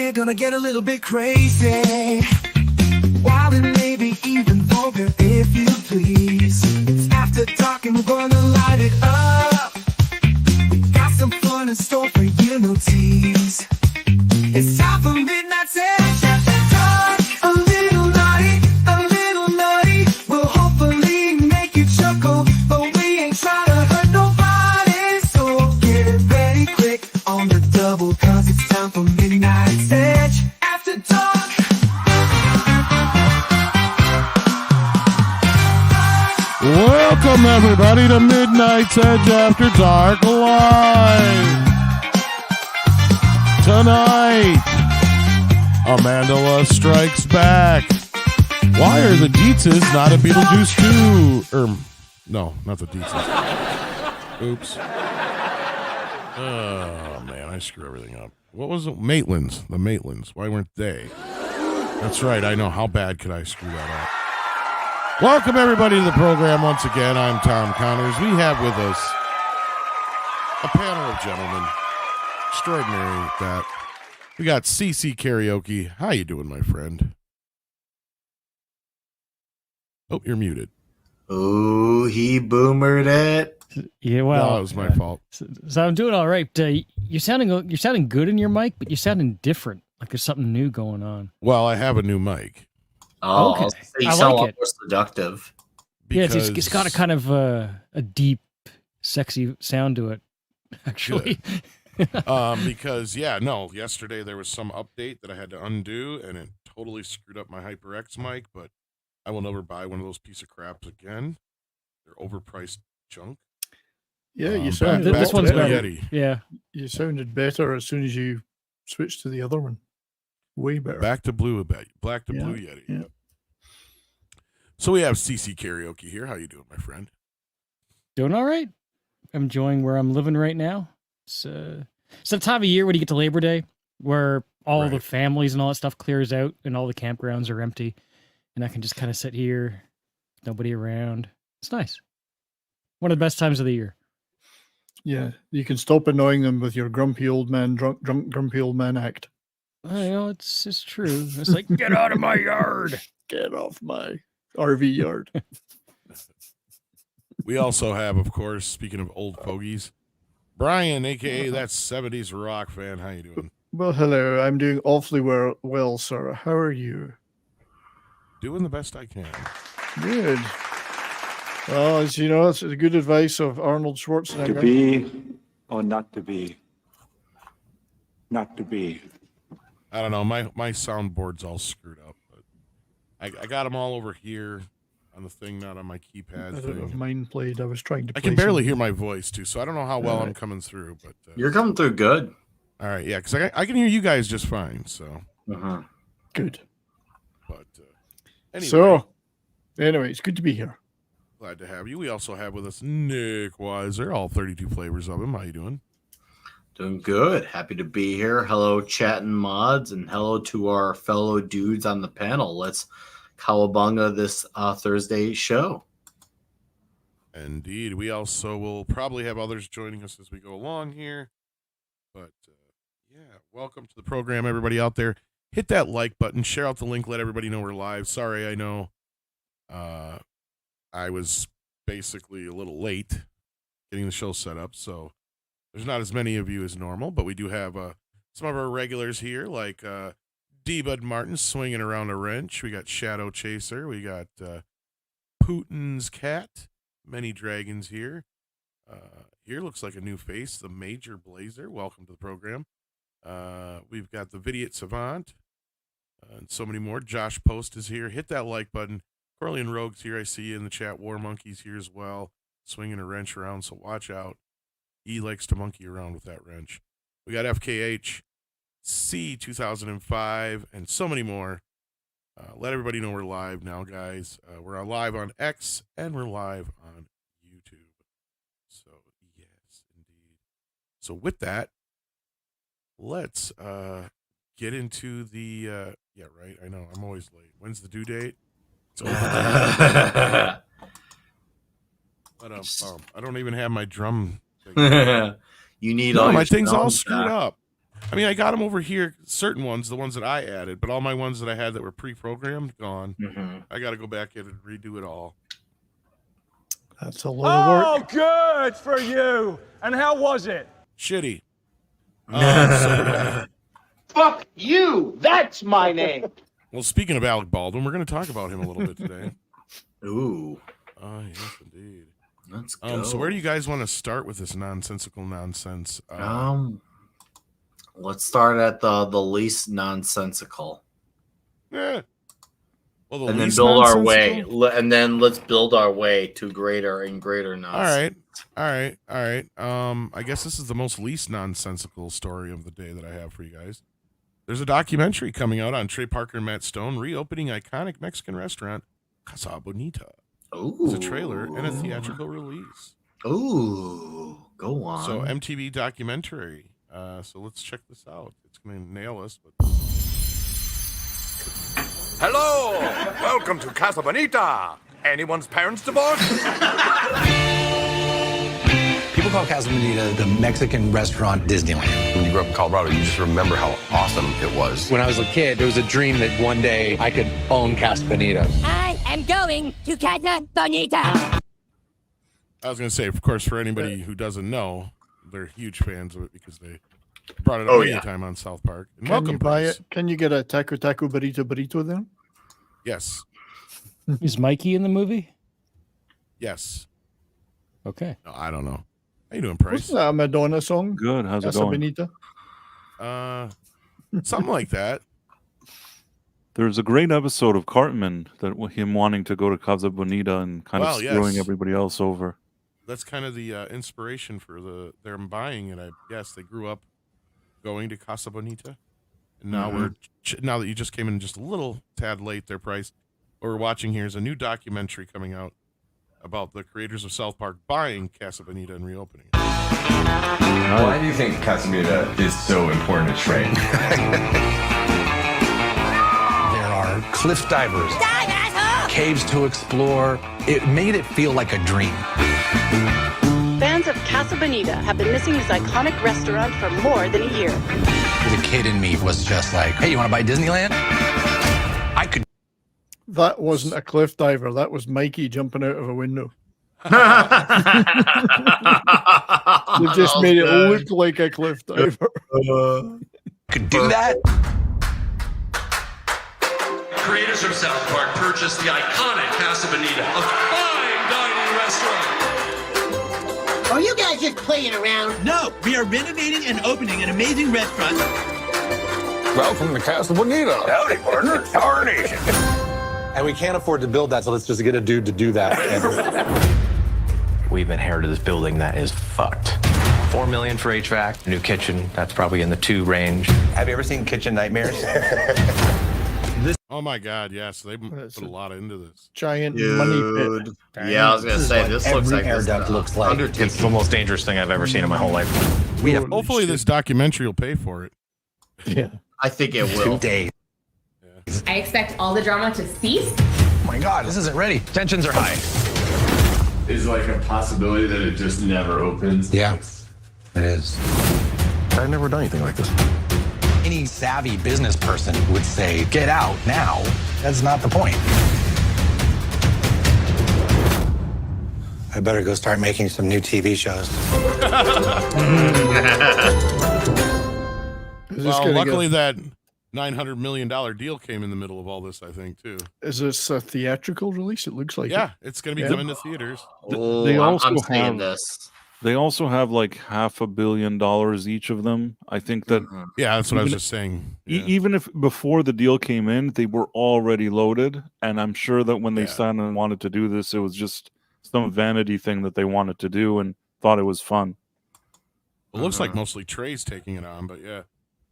we're gonna get a little bit crazy. Wild and maybe even vulgar, if you please. It's after dark and we're gonna light it up. We got some fun in store for you, no tease. It's time for Midnight Edge after dark. A little naughty, will hopefully make you chuckle. But we ain't trying to hurt nobody, so get ready quick on the double, cause it's time for Midnight Edge after dark. Welcome everybody to Midnight Edge After Dark Live. Tonight, Amandala strikes back. Why are the Dietzes not in Beetlejuice 2? No, not the Dietzes. Oops. Oh man, I screw everything up. What was it? Maitlands. The Maitlands. Why weren't they? That's right, I know. How bad could I screw that up? Welcome, everybody, to the program once again. I'm Tom Connors. We have with us a panel of gentlemen. Extraordinary at that. We got CC Karaoke. How you doing, my friend? Oh, you're muted. Oh, he boomered it. Yeah, well, no, it was my fault. So I'm doing all right. You're sounding good in your mic, but you're sounding different. Like there's something new going on. Well, I have a new mic. Oh, okay. You I sound like a lot it. more seductive. Yeah, it's got a kind of a deep, sexy sound to it, actually. Because, yesterday there was some update that I had to undo, and it totally screwed up my HyperX mic, but I will never buy one of those piece of craps again. They're overpriced junk. Yeah, you sounded this one's better. Yeti. Yeah. You sounded better as soon as you switched to the other one. Way better. Black to blue Yeti. Yeah. So we have CC Karaoke here. How you doing, my friend? Doing all right. I'm enjoying where I'm living right now. It's the time of year when you get to Labor Day where all the families and all that stuff clears out and all the campgrounds are empty. And I can just kind of sit here, nobody around. It's nice. One of the best times of the year. Yeah, you can stop annoying them with your grumpy old man, drunk grumpy old man act. It's true. It's like, get out of my yard. Get off my RV yard. We also have, of course, speaking of old fogies, Brian, a.k.a. that 70s rock fan. How you doing? Well, hello. I'm doing awfully well, sir. How are you? Doing the best I can. Good. Well, as you know, it's the good advice of Arnold Schwarzenegger. To be or not to be? Not to be. I don't know. My soundboard's all screwed up, but I got them all over here on the thing, not on my keypad. I don't know if mine played. I was trying to. I can barely hear my voice too, so I don't know how well I'm coming through. But you're coming through good. All right, yeah, because I can hear you guys just fine. So good. But anyway. So anyway, it's good to be here. Glad to have you. We also have with us Nick Weiser, all 32 flavors of him. How you doing? Doing good. Happy to be here. Hello, chatting mods, and hello to our fellow dudes on the panel. Let's cowabunga this Thursday show. Indeed. We also will probably have others joining us as we go along here. But, welcome to the program, everybody out there. Hit that like button, share out the link, let everybody know we're live. Sorry, I know I was basically a little late getting the show set up, so there's not as many of you as normal, but we do have some of our regulars here, like D-Bud Martin swinging around a wrench. We got Shadow Chaser. We got Putin's Cat. Many dragons here. Here looks like a new face, the Major Blazer. Welcome to the program. We've got the Vidiot Savant and so many more. Josh Post is here. Hit that like button. Corleone Rogue's here. I see you in the chat. War Monkey's here as well, swinging a wrench around, so watch out. He likes to monkey around with that wrench. We got FKH, C 2005, and so many more. Let everybody know we're live now, guys. We're live on X, and we're live on YouTube. So, yes, indeed. So, with that, let's get into the... yeah, right, I know, I'm always late. When's the due date? It's over. But I don't even have my drum thing. You need all my your thing's all sounds screwed back. up. I mean, I got them over here, certain ones, the ones that I added, but all my ones that I had that were pre-programmed, gone. I got to go back in and redo it all. That's a lot of work. Good for you. And how was it? Shitty. Fuck you! That's my name. Well, speaking of Alec Baldwin, we're going to talk about him a little bit today. Ooh, Yes, indeed. let's go. So where do you guys want to start with this nonsensical nonsense? Let's start at the least nonsensical, Well, the and then least build our way, nonsensical? and then let's build our way to greater and greater nonsense. All right. I guess this is the most least nonsensical story of the day that I have for you guys. There's a documentary coming out on Trey Parker and Matt Stone reopening iconic Mexican restaurant Casa Bonita. Ooh, It's a trailer and a theatrical release. Ooh, go on. So MTV documentary. So let's check this out. It's going to nail us. But... Hello! Welcome to Casa Bonita! Anyone's parents divorced? People call Casa Bonita the Mexican restaurant Disneyland. When you grew up in Colorado, you just remember how awesome it was. When I was a kid, it was a dream that one day I could own Casa Bonita. I am going to Casa Bonita. I was going to say, of course, for anybody who doesn't know, they're huge fans of it because they brought it up many time on South Park. And Can you welcome, buy Bruce. it? Can you get a taco burrito then? Yes. Is Mikey in the movie? Yes. Okay. No, I don't know. How you doing, Price? Wasn't that a Madonna song? Good. How's it Casa going? Bonita? Something like that. There's a great episode of Cartman that him wanting to go to Casa Bonita and kind of screwing everybody else over. That's kind of the inspiration for them buying it. I guess they grew up going to Casa Bonita, and now now that you just came in just a little tad late, their price. What we're watching here is a new documentary coming out about the creators of South Park buying Casa Bonita and reopening it. Why do you think Casa Bonita is so important to Trey? There are cliff divers, caves to explore. It made it feel like a dream. Fans of Casa Bonita have been missing this iconic restaurant for more than a year. The kid in me was just like, hey, you want to buy Disneyland? I could. That wasn't a cliff diver. That was Mikey jumping out of a window. They just made it look like a cliff diver. Could do that. Creators of South Park purchased the iconic Casa Bonita, a fine dining restaurant. Are you guys just playing around? No, we are renovating and opening an amazing restaurant. Welcome to Casa Bonita. Howdy, partner. Tarnation. And we can't afford to build that, so let's just get a dude to do that. We've inherited this building that is fucked. $4 million for HVAC, new kitchen, that's probably in the 2 range. Have you ever seen Kitchen Nightmares? Oh my God! Yes, they put a lot into this. Giant money pit. Yeah, I was gonna say this looks like air this, duct looks like. It's the most dangerous thing I've ever seen in my whole life. Hopefully, this documentary will pay for it. Yeah, I think it will. 2 days. I expect all the drama to cease. Oh my God, this isn't ready. Tensions are high. Is like a possibility that it just never opens. Yeah, it is. I've never done anything like this. Any savvy business person would say, get out now. That's not the point. I better go start making some new TV shows. Well, luckily that $900 million deal came in the middle of all this, I think, too. Is this a theatrical release? It looks like Yeah, it's going to be coming to theaters. Oh, They I'm also seeing have- this. They also have like $500 million each of them. I think that Yeah, that's what I was just saying. Yeah. even if before the deal came in, they were already loaded. And I'm sure that when they signed and wanted to do this, it was just some vanity thing that they wanted to do and thought it was fun. It looks like mostly Trey's taking it on, but yeah.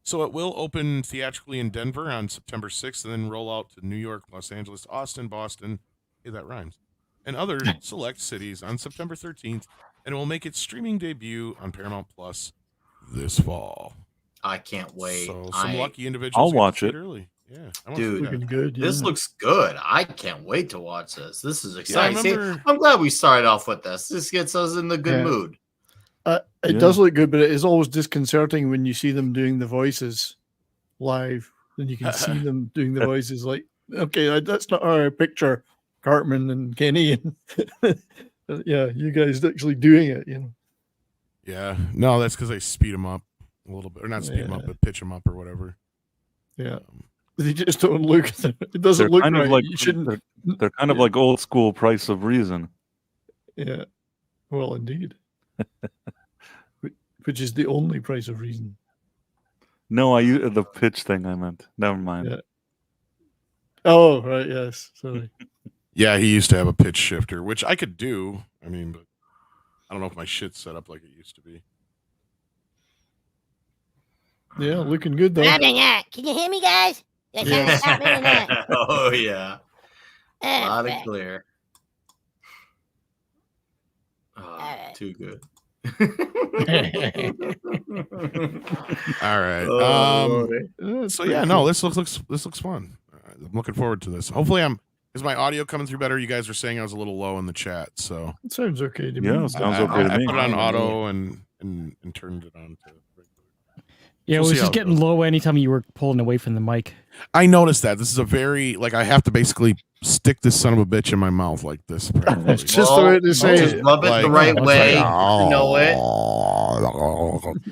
So it will open theatrically in Denver on September 6th and then roll out to New York, Los Angeles, Austin, Boston, hey, that rhymes, and other select cities on September 13th, and it will make its streaming debut on Paramount Plus this fall. I can't wait. So some lucky individuals I'll get to watch see it. early. Yeah, I want to Dude, see that. looking good. Yeah. This looks good. I can't wait to watch this. This is Yeah, I exciting. See, remember- I'm glad we started off with this. This gets us in the good Yeah. mood. It does look good, but it is always disconcerting when you see them doing the voices live. And you can see them doing the voices like, okay, that's not how I picture Cartman and Kenny. And yeah, you guys actually doing it, you know. Yeah. No, that's because they speed them up a little bit. Or not speed them up, but pitch them up or whatever. Yeah. They just don't look. It doesn't look kind right. of like You shouldn't. they're kind of like old school Price of Reason. Yeah. Well, indeed. Which is the only Price of Reason. No, the pitch thing I meant. Never mind. Yeah. Oh, right. Yes. Sorry. Yeah, he used to have a pitch shifter, which I could do. I mean, but I don't know if my shit's set up like it used to be. Yeah, looking good though. Can you hear me, guys? Yeah. Oh yeah. Ah, Loud and fuck. clear. Oh, too good. All right. So yeah, no, this looks fun. I'm looking forward to this. Hopefully, is my audio coming through better? You guys were saying I was a little low in the chat, so It sounds okay to me. Yeah, it sounds okay to I me. put it on auto and turned it on to. Yeah, We'll it see was how just it getting goes. low anytime you were pulling away from the mic. I noticed that this is a very I have to basically stick this son of a bitch in my mouth like this. practically. It's just the way to say just it. rub it the right way. You know it.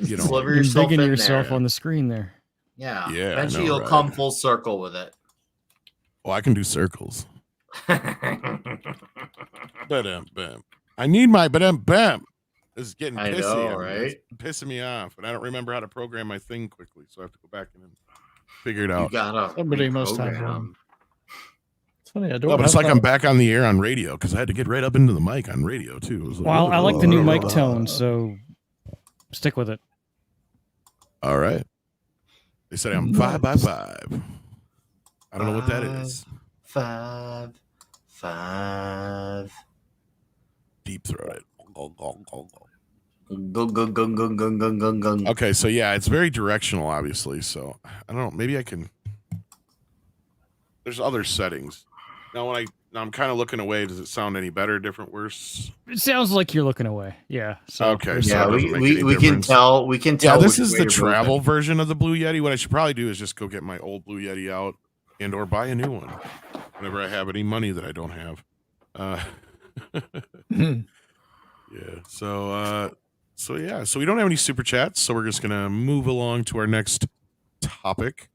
You know. Deliver You're yourself digging in yourself there. on the screen there. Yeah. Yeah, I Eventually know, you'll right? come full circle with it. Well, I can do circles. Bam. I need my bam. This is getting I pissy. know, It's right? pissing me off, and I don't remember how to program my thing quickly, so I have to go back and figure it You out. gotta Somebody must have reprogram. one. It's funny. I don't. No, but it's have like I'm that. back on the air on radio because I had to get right up into the mic on radio too. It was Well, I like the new mic tone, so stick with it. All right. They said I'm 5 by 5. I don't know what that is. 5. Deep throated. Gung. Okay, so yeah, it's very directional, obviously. So I don't know. Maybe I can. There's other settings. Now I'm kind of looking away. Does it sound any better, different, worse? It sounds like you're looking away. Yeah. So Okay. So Yeah, it doesn't make any we can difference. tell. We can Yeah, tell. this which is way the you're travel moving. version of the Blue Yeti. What I should probably do is just go get my old Blue Yeti out and or buy a new one whenever I have any money that I don't have. Yeah. So yeah. So we don't have any super chats. So we're just gonna move along to our next topic.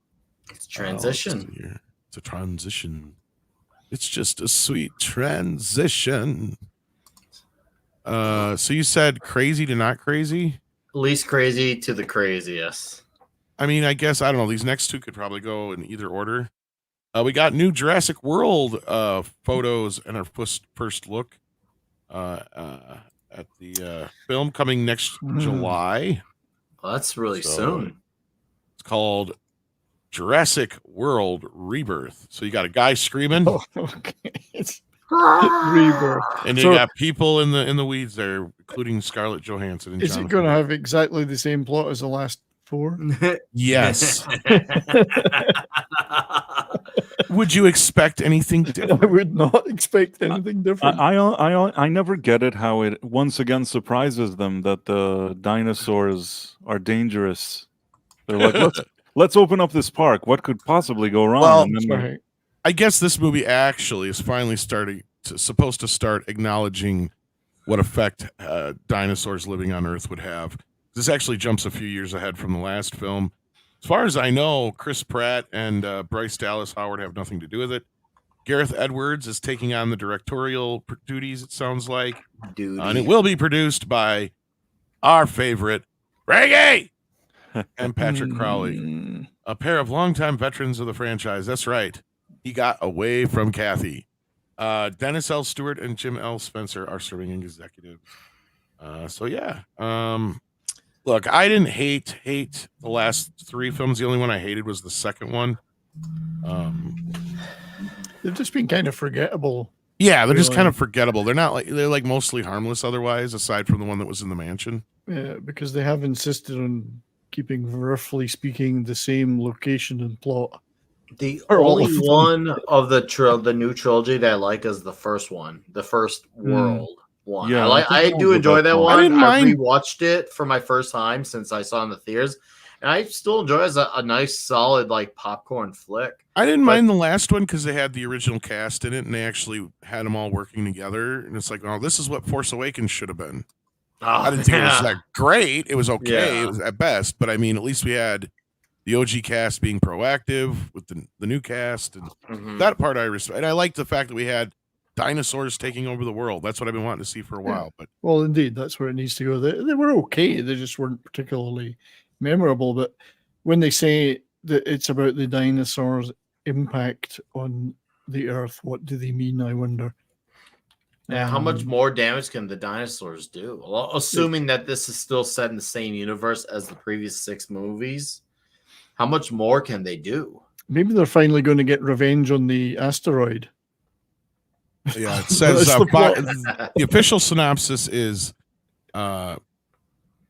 It's transition. Let's see here. It's a transition. It's just a sweet transition. So you said crazy to not crazy? Least crazy to the craziest. I mean, I guess I don't know. These next two could probably go in either order. We got new Jurassic World photos and our first look at the film coming next July. Well, that's really So, soon. It's called Jurassic World Rebirth. So you got a guy screaming, Oh, okay. It's Rebirth. and you So- got people in the weeds there, including Scarlett Johansson. And Is it Jonathan. going to have exactly the same plot as the last 4? Yes. Would you expect anything I different? would not expect anything different. I never get it how it once again surprises them that the dinosaurs are dangerous. They're like, let's open up this park. What could possibly go wrong? Well, And then they're- Sorry. I guess this movie actually is finally supposed to start acknowledging what effect dinosaurs living on Earth would have. This actually jumps a few years ahead from the last film. As far as I know, Chris Pratt and Bryce Dallas Howard have nothing to do with it. Gareth Edwards is taking on the directorial duties, it sounds like. And it will be produced by our favorite, Reggie! And Patrick Crowley, a pair of longtime veterans of the franchise. That's right. He got away from Kathy. Dennis L. Stewart and Jim L. Spencer are serving executives. So yeah. Look, I didn't hate the last 3 films. The only one I hated was the second one. They've just been kind of forgettable. Yeah, they're just Really? kind of forgettable. They're like mostly harmless otherwise, aside from the one that was in the mansion. Yeah, because they have insisted on keeping, roughly speaking, the same location and plot. The Or all only of them. one of the new trilogy that I like is the first one, the first world. one. Yeah, I do enjoy that one. I didn't mind. rewatched it for my first time since I saw it in the theaters, and I still enjoy it as a nice, solid like popcorn flick. I didn't mind the last one because they had the original cast in it, and they actually had them all working together. And it's like, oh, this is what Force Awakens should have been. Oh, I didn't think it was that great. It was okay. Yeah. It was at best, but I mean, at least we had the OG cast being proactive with the new cast, and that part I respect. And I like the fact that we had dinosaurs taking over the world. That's what I've been wanting to see for a while. But well, indeed, that's where it needs to go. They were okay. They just weren't particularly memorable. But when they say that it's about the dinosaurs' impact on the Earth, what do they mean? I wonder. Yeah, how much more damage can the dinosaurs do? Well, assuming that this is still set in the same universe as the previous 6 movies, how much more can they do? Maybe they're finally going to get revenge on the asteroid. yeah, it says the official synopsis is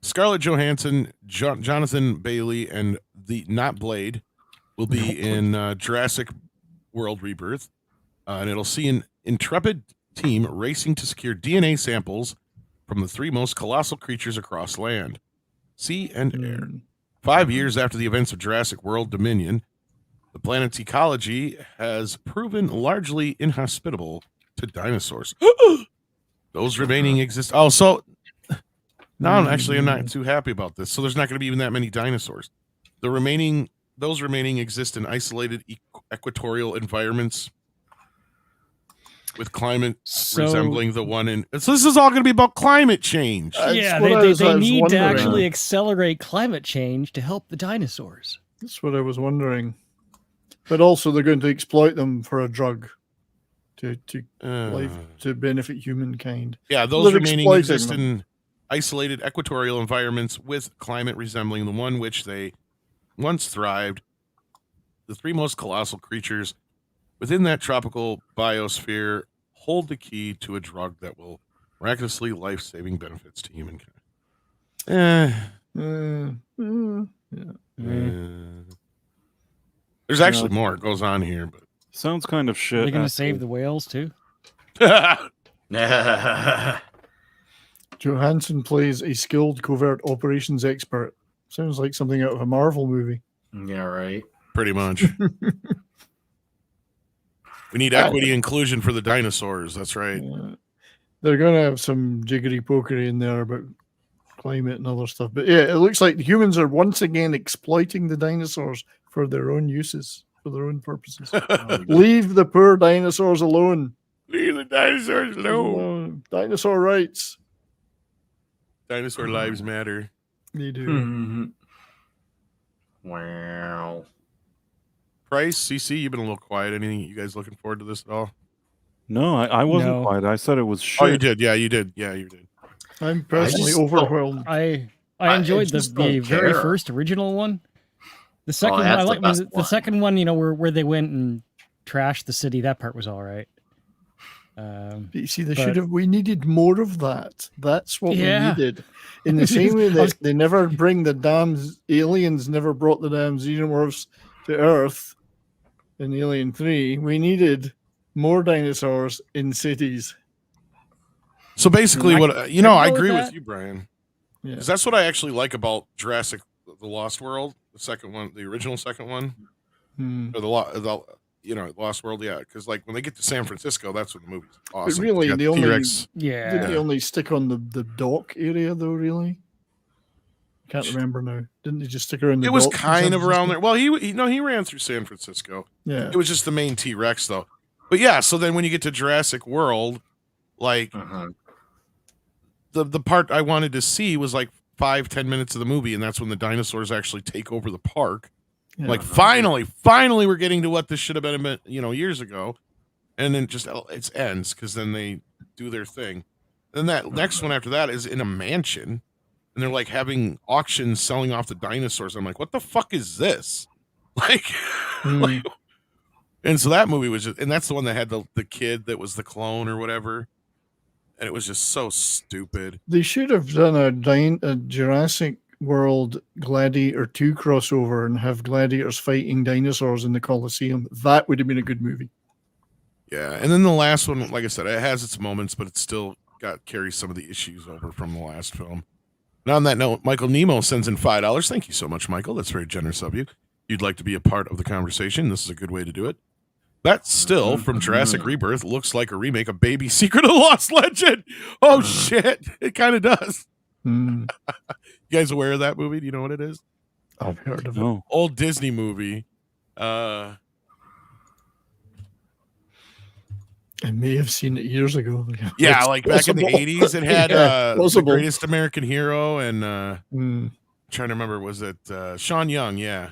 Scarlett Johansson, Jonathan Bailey, and the not Blade will be in Jurassic World Rebirth, and it'll see an intrepid team racing to secure DNA samples from the 3 most colossal creatures across land, sea, and air. 5 years after the events of Jurassic World Dominion, the planet's ecology has proven largely inhospitable to dinosaurs. Those remaining exist. Oh, so now I'm not too happy about this. So there's not going to be even that many dinosaurs. Those remaining exist in isolated equatorial environments with climate resembling the one in. So this is all going to be about climate change. Yeah, they need to actually accelerate climate change to help the dinosaurs. That's what I was wondering. But also, they're going to exploit them for a drug to benefit humankind. Yeah, those remaining exist in isolated equatorial environments with climate resembling the one which they once thrived. The 3 most colossal creatures within that tropical biosphere hold the key to a drug that will miraculously life-saving benefits to humankind. There's actually more. It goes on here, but sounds kind of shit. Are they going to save the whales too? Johansson plays a skilled covert operations expert. Sounds like something out of a Marvel movie. Yeah, right. Pretty much. We need equity inclusion for the dinosaurs. That's right. They're going to have some jiggery pokery in there about climate and other stuff. But yeah, it looks like humans are once again exploiting the dinosaurs for their own uses, for their own purposes. Leave the poor dinosaurs alone. Leave the dinosaurs alone. Dinosaur rights. Dinosaur lives matter. They do. Wow. Price, CC, you've been a little quiet. Anything you guys looking forward to this at all? No, I wasn't quiet. I said it was shit. Oh, you did. Yeah, you did. Yeah, you did. I'm personally overwhelmed. I enjoyed the very first original one. The second one, I like the second one. You know, where they went and trashed the city. That part was all right. You see, we needed more of that. That's what we needed. In the same way that they never bring the damn aliens, never brought the damn xenomorphs to Earth in Alien 3, we needed more dinosaurs in cities. So basically, I agree with you, Brian. Because that's what I actually like about Jurassic: The Lost World, the second one, the original second one, or the Lost World. Yeah, because like when they get to San Francisco, that's when the movie's awesome. But really, they they only stick on the dock area, though. Really, can't remember now. Didn't they just stick around? It was kind of around there. Well, he ran through San Francisco. Yeah, it was just the main T-Rex though. But yeah, so then when you get to Jurassic World, like the part I wanted to see was like 5-10 minutes of the movie, and that's when the dinosaurs actually take over the park. Yeah. Like finally we're getting to what this should have been, years ago, and then just it ends because then they do their thing. Then that next one after that is in a mansion, and they're like having auctions selling off the dinosaurs. I'm like, what the fuck is this? Like, and so that movie was and that's the one that had the kid that was the clone or whatever, and it was just so stupid. They should have done a Jurassic World Gladiator 2 crossover and have gladiators fighting dinosaurs in the Colosseum. That would have been a good movie. Yeah, and then the last one, like I said, it has its moments, but it's still carries some of the issues over from the last film. Now, on that note, Michael Nemo sends in $5. Thank you so much, Michael. That's very generous of you. If you'd like to be a part of the conversation, this is a good way to do it. That still from Jurassic Rebirth looks like a remake of Baby Secret of the Lost Legend. Oh, shit. It kind of does. You guys aware of that movie? Do you know what it is? I've heard of it. Old Disney movie. I may have seen it years ago. Yeah, It's like back in the possible. 80s. It had Yeah, The possible. Greatest American Hero and trying to remember, was it Sean Young? Yeah.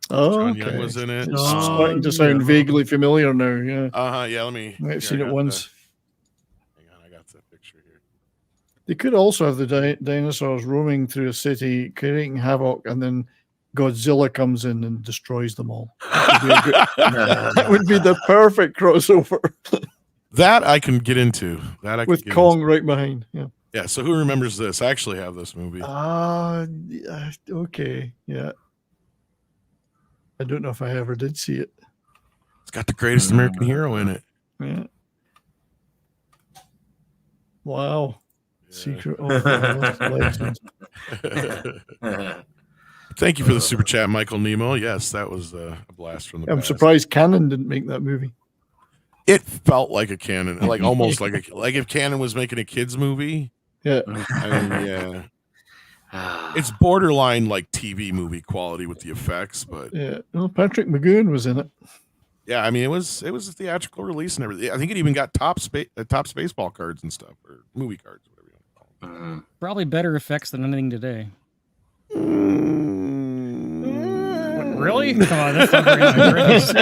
Oh, Sean okay. Young was in it. It's starting to sound vaguely familiar now. Yeah. Yeah, let me. I've seen it once. Hang on, I got that picture here. They could also have the dinosaurs roaming through a city, creating havoc, and then Godzilla comes in and destroys them all. That would be the perfect crossover. That I can get into. That I can With get Kong into. right behind. Yeah. Yeah, so who remembers this? I actually have this movie. Okay. Yeah. I don't know if I ever did see it. It's got the Greatest American Hero in it. Yeah. Wow. Secret of the Lost Legends. Thank you for the super chat, Michael Nemo. Yes, that was a blast from the I'm past. surprised Canon didn't make that movie. It felt like a Canon, like almost like if Canon was making a kids movie. Yeah. I mean, yeah. It's borderline like TV movie quality with the effects, but Yeah. Well, Patrick McGowan was in it. yeah, I mean it was a theatrical release and everything. I think it even got top Spaceball cards and stuff, or movie cards, whatever you want to call them. Probably better effects than anything today. What, really? Come on, that's not very nice.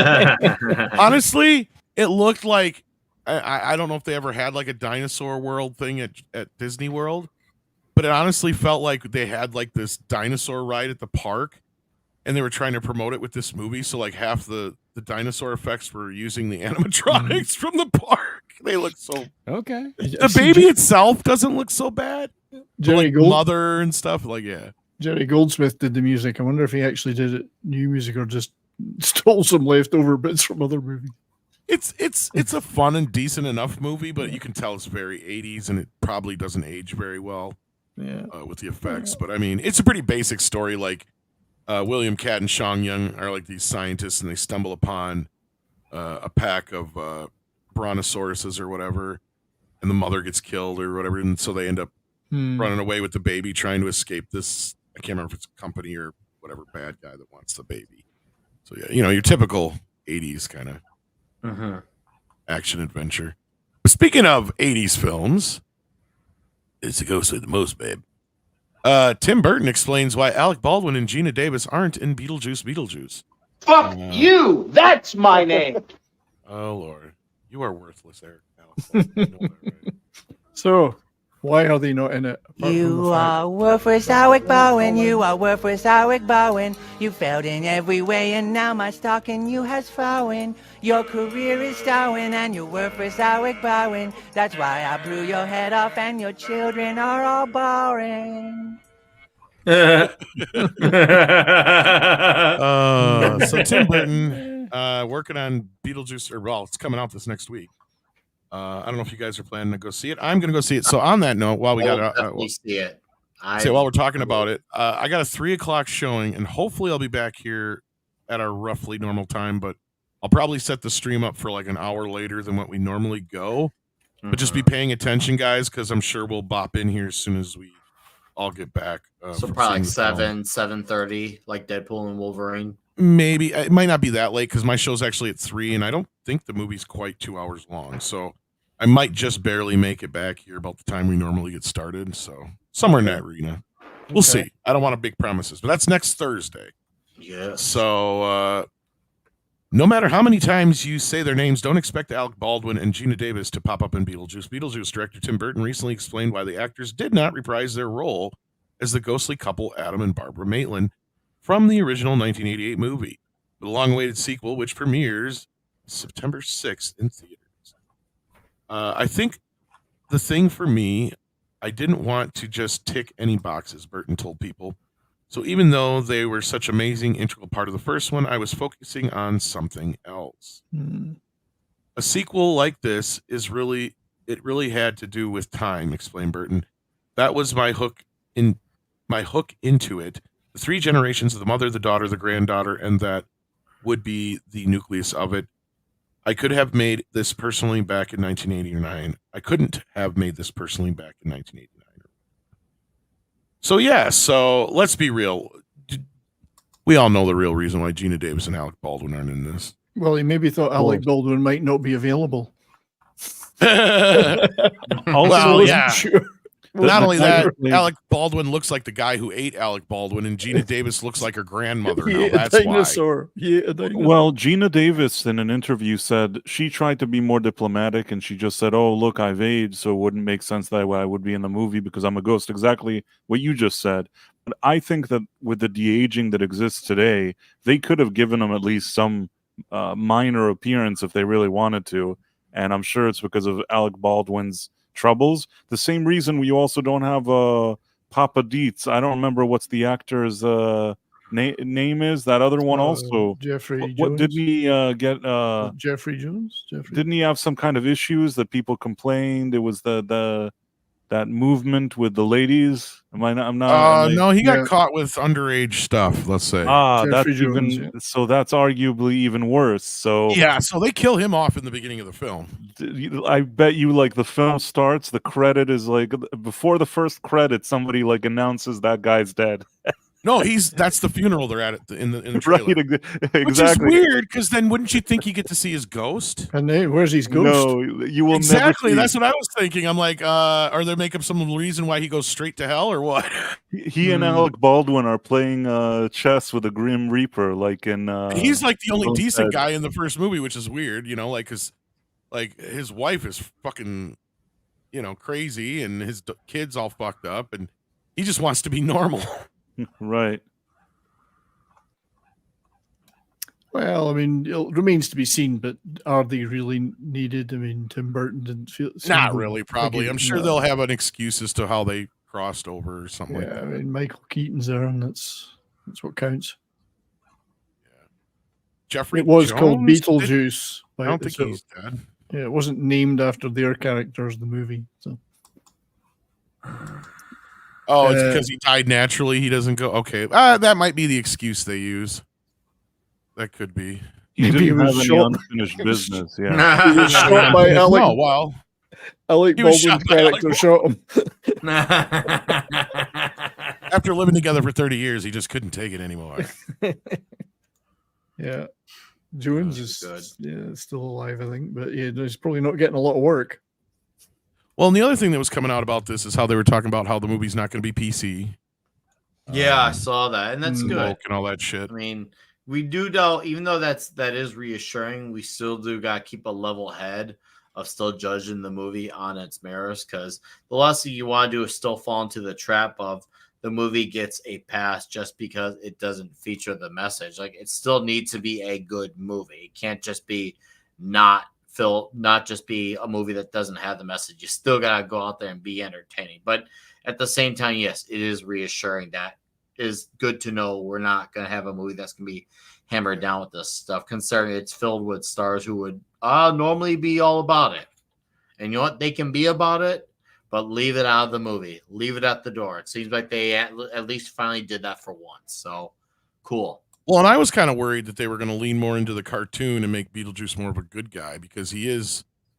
Honestly, it looked like I don't know if they ever had like a dinosaur world thing at Disney World, but it honestly felt like they had like this dinosaur ride at the park and they were trying to promote it with this movie. So like half the dinosaur effects were using the animatronics from the park. They look so okay. The baby itself doesn't look so bad. Jerry Like mother and stuff, like yeah. Jerry Goldsmith did the music. I wonder if he actually did it new music or just stole some leftover bits from other movies. It's a fun and decent enough movie, but you can tell it's very 80s and it probably doesn't age very well. Yeah. With the effects, but I mean, it's a pretty basic story. Like William Cat and Sean Young are like these scientists, and they stumble upon a pack of brontosauruses or whatever, and the mother gets killed or whatever, and so they end up running away with the baby, trying to escape this. I can't remember if it's a company or whatever bad guy that wants the baby. So yeah, your typical 80s kind of action adventure. But speaking of 80s films, it's a ghost with the most, babe. Tim Burton explains why Alec Baldwin and Gina Davis aren't in Beetlejuice Beetlejuice. Fuck you! That's my name! Oh, Lord. You are worthless, Eric. Alec Baldwin. You know that, right? So, why are they not in it? You are worthless, Alec Bowen. You are worthless, Alec Bowen. You failed in every way, and now my stock in you has fallen. Your career is going, and you're worthless, Alec Bowen. That's why I blew your head off, and your children are all boring. So Tim Burton working on Beetlejuice, it's coming out this next week. I don't know if you guys are planning to go see it. I'm going to go see it. So on that note, while we got definitely see it. while we're talking about it, I got a 3:00 showing, and hopefully I'll be back here at our roughly normal time. But I'll probably set the stream up for like an hour later than what we normally go. But just be paying attention, guys, because I'm sure we'll bop in here as soon as we all get back. So from probably like seeing the 7:30, like Deadpool and Wolverine. Maybe it might not be that late because my show's actually at 3, and I don't think the movie's quite 2 hours long. So I might just barely make it back here about the time we normally get started. So somewhere in that arena. We'll see. I don't want to big promises, but that's next Thursday. Yeah. So no matter how many times you say their names, don't expect Alec Baldwin and Gina Davis to pop up in Beetlejuice. Beetlejuice director Tim Burton recently explained why the actors did not reprise their role as the ghostly couple Adam and Barbara Maitland from the original 1988 movie, the long-awaited sequel, which premieres September 6th in theaters. I think the thing for me, I didn't want to just tick any boxes, Burton told People. So even though they were such amazing, integral part of the first one, I was focusing on something else. A sequel like this is really it really had to do with time, explained Burton. That was my hook into it. The 3 generations of the mother, the daughter, the granddaughter, and that would be the nucleus of it. I could have made this personally back in 1989. I couldn't have made this personally back in 1989. So yeah, so let's be real. We all know the real reason why Gina Davis and Alec Baldwin aren't in this. Well, he maybe thought Alec Baldwin might not be available. Well, yeah. Sure. Not only that, Alec Baldwin looks like the guy who ate Alec Baldwin, and Gina Davis looks like her grandmother. Now, that's dinosaur. Yeah, a dinosaur. Well, Gina Davis in an interview said she tried to be more diplomatic, and she just said, "Oh, look, I've aged, so it wouldn't make sense that I would be in the movie because I'm a ghost." Exactly what you just said. But I think that with the de-aging that exists today, they could have given him at least some minor appearance if they really wanted to. And I'm sure it's because of Alec Baldwin's troubles. The same reason we also don't have Papa Dietz. I don't remember what's the actor's name is. That other one also. Jeffrey Jones. What did he get? Jeffrey Jones. Didn't he have some kind of issues that people complained? It was that movement with the ladies. No, he got caught with underage stuff. Let's say. That's even so. That's arguably even worse. So yeah, so they kill him off in the beginning of the film. I bet you, like, the film starts, the credit is like before the first credit, somebody like announces that guy's dead. No, that's the funeral they're at in the trailer. Right, exactly. Which is weird because then wouldn't you think you get to see his ghost? And where's his ghost? No, you will exactly. never see. That's what I was thinking. I'm like, are they making up some reason why he goes straight to hell or what? He and Alec Baldwin are playing chess with a Grim Reaper, like in. He's like the only decent guy in the first movie, which is weird, like because like his wife is fucking, crazy, and his kids all fucked up, and he just wants to be normal. Right. Well, I mean, it remains to be seen, but are they really needed? I mean, Tim Burton didn't feel... Not really, probably. I'm sure they'll have an excuse as to how they crossed over or something like that. I mean, Michael Keaton's there, and that's what counts. Yeah. Jeffrey It was Jones called Beetlejuice. I don't think he's dead. Yeah, it wasn't named after their characters, the movie. So. Oh, it's because he died naturally. He doesn't go. Okay, that might be the excuse they use. That could be. He Maybe didn't have any shot- unfinished business. Yeah. He was shot by Alec. Oh, wow. Alec He was Baldwin's shot by Alec character shot him. After living together for 30 years, he just couldn't take it anymore. Yeah, Jones is still alive, I think, but yeah, he's probably not getting a lot of work. Well, and the other thing that was coming out about this is how they were talking about how the movie's not going to be PC. Yeah, I saw that, and that's good. Woke and all that shit. I mean, we do know, even though that is reassuring, we still do got to keep a level head of still judging the movie on its merits, because the last thing you want to do is still fall into the trap of the movie gets a pass just because it doesn't feature the message. Like, it still needs to be a good movie. It can't just be not just be a movie that doesn't have the message. You still got to go out there and be entertaining. But at the same time, yes, it is reassuring. That is good to know. We're not going to have a movie that's going to be hammered down with this stuff, considering it's filled with stars who would normally be all about it. And you know what? They can be about it, but leave it out of the movie. Leave it at the door. It seems like they at least finally did that for once. So, cool. Well, and I was kind of worried that they were going to lean more into the cartoon and make Beetlejuice more of a good guy, because he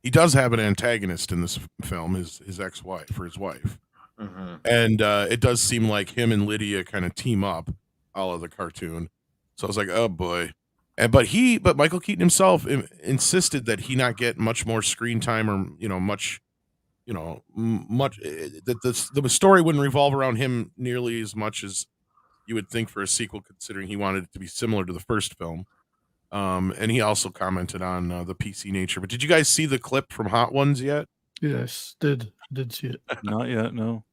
does have an antagonist in this film, his ex-wife, or his wife. Mm-hmm. And it does seem like him and Lydia kind of team up, all of the cartoon. So I was like, oh boy. But Michael Keaton himself insisted that he not get much more screen time, or much that the story wouldn't revolve around him nearly as much as you would think for a sequel, considering he wanted it to be similar to the first film. And he also commented on the PC nature. But did you guys see the clip from Hot Ones yet? Yes, did see it. Not yet, no.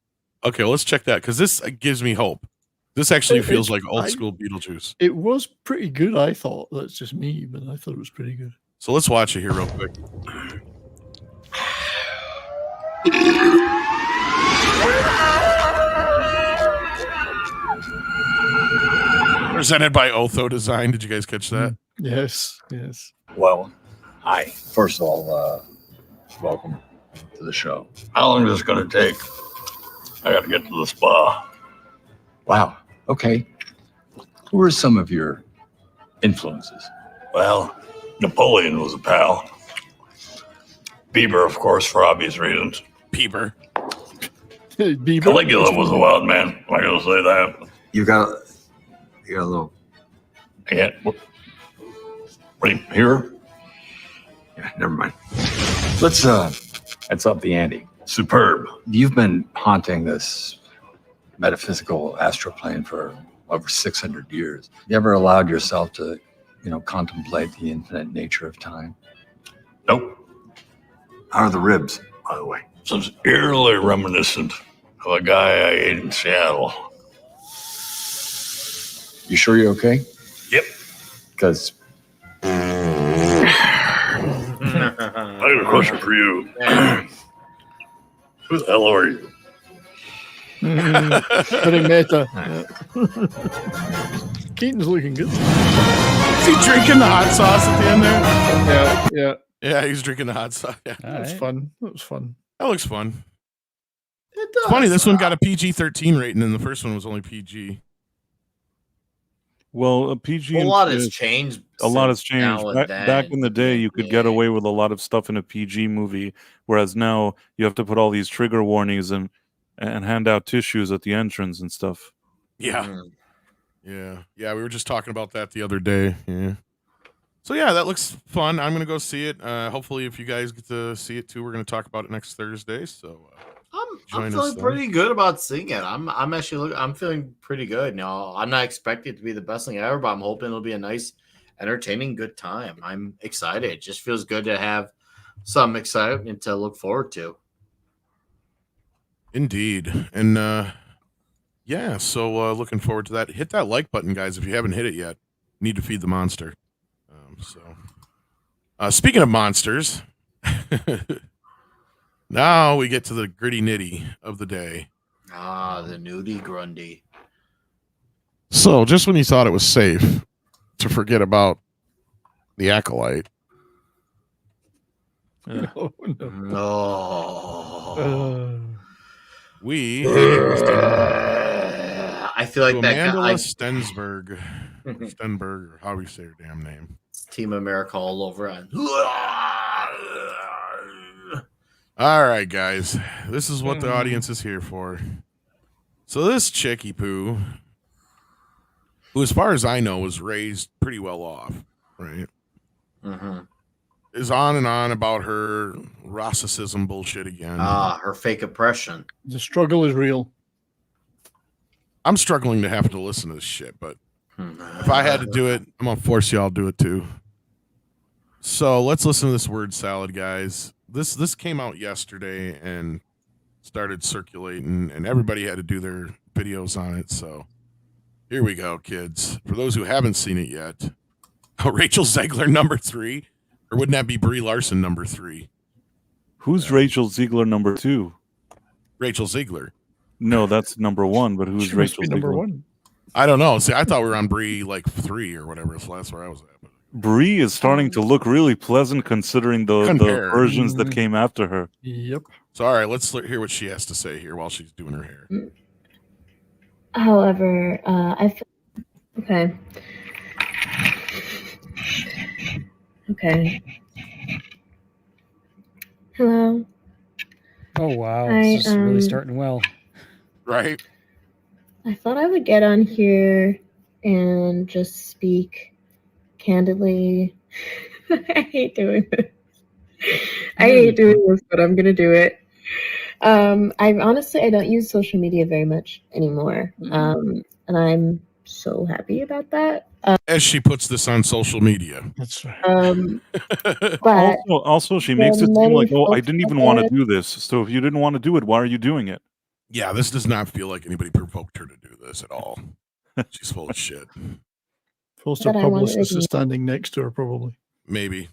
Okay, well, let's check that, because this gives me hope. This actually feels like old school Beetlejuice. It was pretty good, I thought. That's just me, but I thought it was pretty good. So let's watch it here real quick. Presented by Otho Design. Did you guys catch that? Yes. Well, hi. First of all, welcome. to the show. How long is this going to take? I got to get to the spa. Wow. Okay. Who are some of your influences? Well, Napoleon was a pal. Bieber, of course, for obvious reasons. Bieber. Caligula was a wild man. Am I going to say that? You got a little. Yeah. Right here? Yeah, never mind. Let's up the ante. Superb. You've been haunting this metaphysical astral plane for over 600 years. You ever allowed yourself to, contemplate the infinite nature of time? Nope. How are the ribs, by the way? Sounds eerily reminiscent of a guy I ate in Seattle. You sure you're okay? Yep. Because I got a question for you. Who the hell are you? Very meta. Keaton's looking good. Is he drinking the hot sauce at the end there? Yeah. Yeah, he's drinking the hot sauce. Yeah. That was fun. That was fun. That looks fun. It does. It's funny, this one got a PG-13 rating, and the first one was only PG. Well, a PG. A lot has changed. A lot has since changed. now and then. Back in the day, you could get away with a lot of stuff in a PG movie, whereas now you have to put all these trigger warnings and hand out tissues at the entrance and stuff. Yeah. Yeah, we were just talking about that the other day. Yeah. So yeah, that looks fun. I'm gonna go see it. Hopefully, if you guys get to see it too, we're gonna talk about it next Thursday. So I'm feeling pretty good about seeing it. I'm feeling pretty good. Now, I'm not expecting it to be the best thing ever, but I'm hoping it'll be a nice, entertaining, good time. I'm excited. It just feels good to have some excitement to look forward to. Indeed, and yeah, so looking forward to that. Hit that like button, guys, if you haven't hit it yet. Need to feed the monster. Speaking of monsters, now we get to the gritty nitty of the day. The nudie grundy. So, just when you thought it was safe to forget about the Acolyte, No. we I feel like that Amanda guy Stenberg, or how do we say her damn name? Team America all over on. All right, guys, this is what the audience is here for. So this Chicky Poo, who, as far as I know, was raised pretty well off, right? Is on and on about her racism bullshit again. Her fake oppression. The struggle is real. I'm struggling to have to listen to this shit, but if I had to do it, I'm gonna force y'all to do it too. So let's listen to this word salad, guys. This came out yesterday and started circulating, and everybody had to do their videos on it. So here we go, kids. For those who haven't seen it yet, Rachel Zegler number 3, or wouldn't that be Brie Larson number 3? Who's Rachel Ziegler number 2? Rachel Ziegler. No, that's number 1. But who's Rachel Ziegler? Number 1. I don't know. See, I thought we were on Brie like 3 or whatever. So that's where I was at. Brie is starting to look really pleasant considering the versions that came after her. Yep. So, all right, let's hear what she has to say here while she's doing her hair. However, I feel okay. Okay. Hello. Oh wow, Hi, this is really starting well. Right. I thought I would get on here and just speak candidly. I hate doing this. But I'm gonna do it. I don't use social media very much anymore. And I'm so happy about that. As she puts this on social media. That's right. But also, she makes it seem like, I didn't even want to do this. So if you didn't want to do it, why are you doing it? Yeah, this does not feel like anybody provoked her to do this at all. She's full of shit. First, her publicist is standing next to her, probably. Maybe.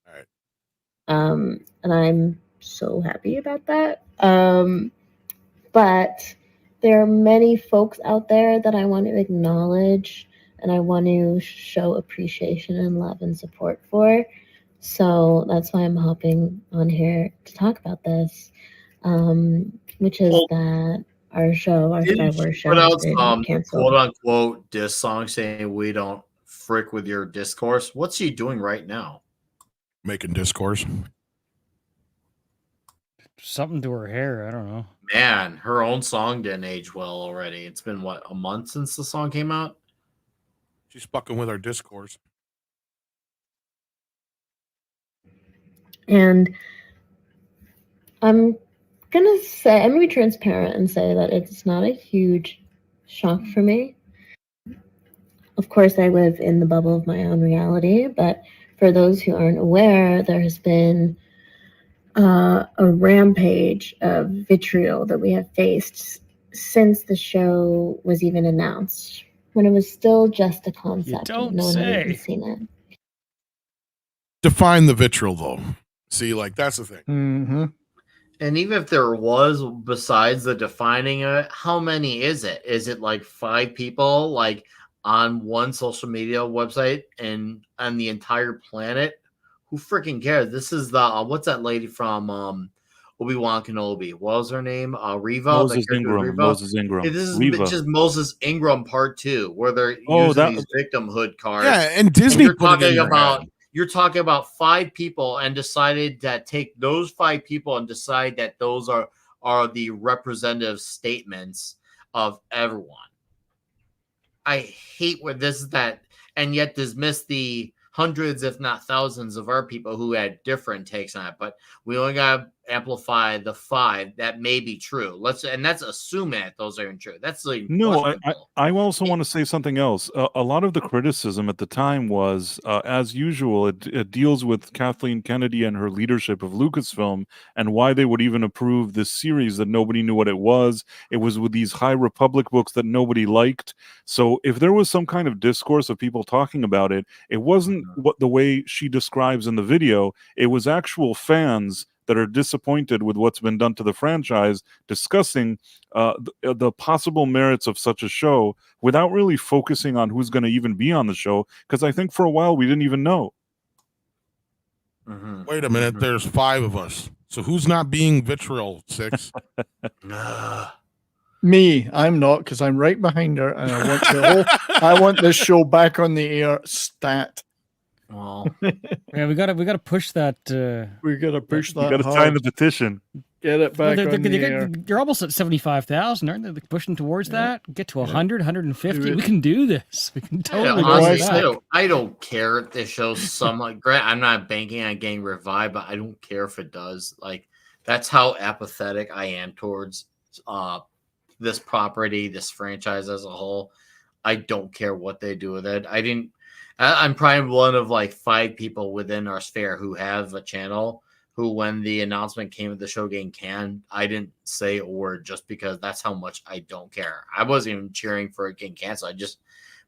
All right. And I'm so happy about that. But there are many folks out there that I want to acknowledge and I want to show appreciation and love and support for. So that's why I'm hopping on here to talk about this, which is that our show, our Star Didn't Wars she show, put has out been some canceled. quote unquote diss song saying we don't frick with your discourse? What's she doing right now? Making discourse. Something to her hair. I don't know. Man, her own song didn't age well already. It's been what, a month since the song came out? She's fucking with our discourse. And I'm gonna be transparent and say that it's not a huge shock for me. Of course, I live in the bubble of my own reality, but for those who aren't aware, there has been a rampage of vitriol that we have faced since the show was even announced, when it was still just a concept. don't No one had say. even seen it. Define the vitriol, though. See, like, that's the thing. Mm-hmm. And even if there was, besides the defining of it, how many is it? Is it like 5 people, like on one social media website and on the entire planet? Who freaking cares? This is the what's that lady from Obi-Wan Kenobi? What was her name? Reva. Moses Ingram. Reva? Moses Ingram. This is Reva. just Moses Ingram Part 2, where they're Oh, using that- these victimhood cards. Yeah, and Disney you're put it in talking their about head. you're talking about 5 people and decided that take those 5 people and decide that those are the representative statements of everyone. I hate where this is that, and yet dismiss the hundreds, if not thousands, of our people who had different takes on it. But we only got to amplify the 5 that may be true. And that's assuming that those aren't true. That's the No, I also want to say something else. A lot of the criticism at the time was, as usual, it deals with Kathleen Kennedy and her leadership of Lucasfilm and why they would even approve this series that nobody knew what it was. It was with these High Republic books that nobody liked. So if there was some kind of discourse of people talking about it, it wasn't what the way she describes in the video. It was actual fans that are disappointed with what's been done to the franchise, discussing the possible merits of such a show without really focusing on who's going to even be on the show, because I think for a while we didn't even know. Wait a minute, there's 5 of us. So who's not being vitriol, 6? Me, I'm not, because I'm right behind her, and I want this show back on the air. Stat. Well, Yeah, we gotta push that. We gotta push that. You got to hard. sign the petition. Get it back on the air. You're almost at 75,000, aren't they? They're pushing towards that. Get to 100, 150. We can do this. We can totally honestly, do that. I don't care if this show's somewhat great. I'm not banking on getting revived, but I don't care if it does. Like, that's how apathetic I am towards this property, this franchise as a whole. I don't care what they do with it. I'm probably one of like 5 people within our sphere who have a channel who, when the announcement came of the show getting canned, I didn't say a word just because that's how much I don't care. I wasn't even cheering for it getting canceled. I just,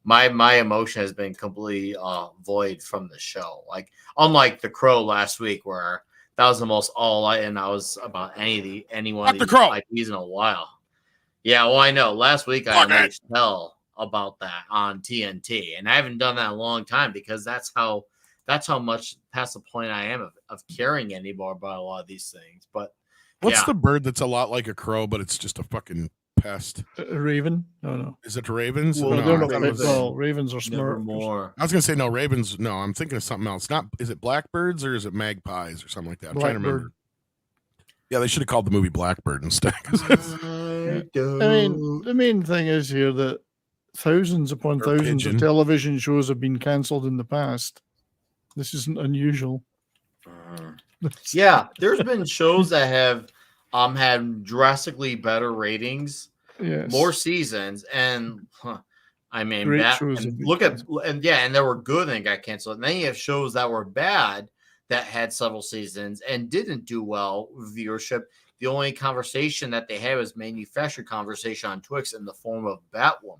my emotion has been completely void from the show. Like, unlike The Crow last week, where that was the most all I was about any one of these IPs in a while. Yeah, well, I know. Last week I made hell about that on TNT, and I haven't done that in a long time because that's how much past the point I am of caring anymore about a lot of these things. But What's the bird that's a lot like a crow, but it's just a fucking pest? A raven? No. Is it ravens? Well, No, they're I not thought it was- well, ravens are smart. Nevermore. I was gonna say no ravens. No, I'm thinking of something else. Not is it blackbirds or is it magpies or something like that? I'm trying to remember. Yeah, they should have called the movie Blackbird instead. I mean, the main thing is here that thousands upon Or thousands pigeon. of television shows have been cancelled in the past. This isn't unusual. Yeah, there's been shows that have had drastically better ratings, Yes. more seasons, and I mean, Great that, shows and have been look at and they were good and got canceled. And then you have shows that were bad that had several seasons and didn't do well with viewership. The only conversation that they had was manufactured conversation on Twix in the form of Batwoman.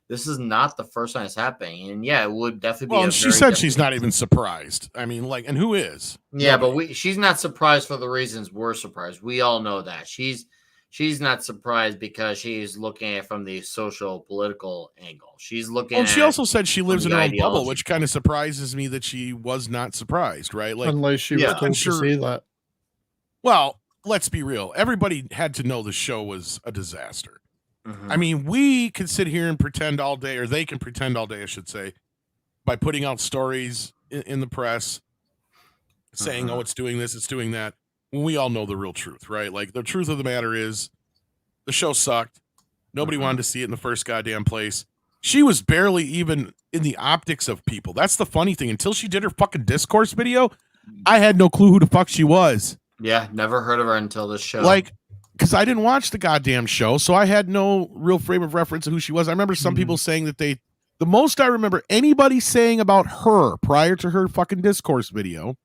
This is not the first time it's happening, and yeah, it would definitely be. Well, a and she very said she's different- not even surprised. I mean, like, and who is? Yeah, but she's not surprised for the reasons we're surprised. We all know that she's She's not surprised because she's looking at it from the social political angle. She's looking Well, at she also said she lives in her own bubble, ideology. which kind of surprises me that she was not surprised, right? Like, Unless she was told to say that. Well, let's be real. Everybody had to know the show was a disaster. Mhm. I mean, we could sit here and pretend all day, or they can pretend all day, I should say, by putting out stories in the press saying, oh, it's doing this, it's doing that, when we all know the real truth, right? Like, the truth of the matter is the show sucked. Nobody wanted to see it in the first goddamn place. She was barely even in the optics of people. That's the funny thing. Until she did her fucking discourse video, I had no clue who the fuck she was. Yeah, never heard of her until this show. Like, because I didn't watch the goddamn show, so I had no real frame of reference of who she was. I remember some people saying that the most I remember anybody saying about her prior to her fucking discourse video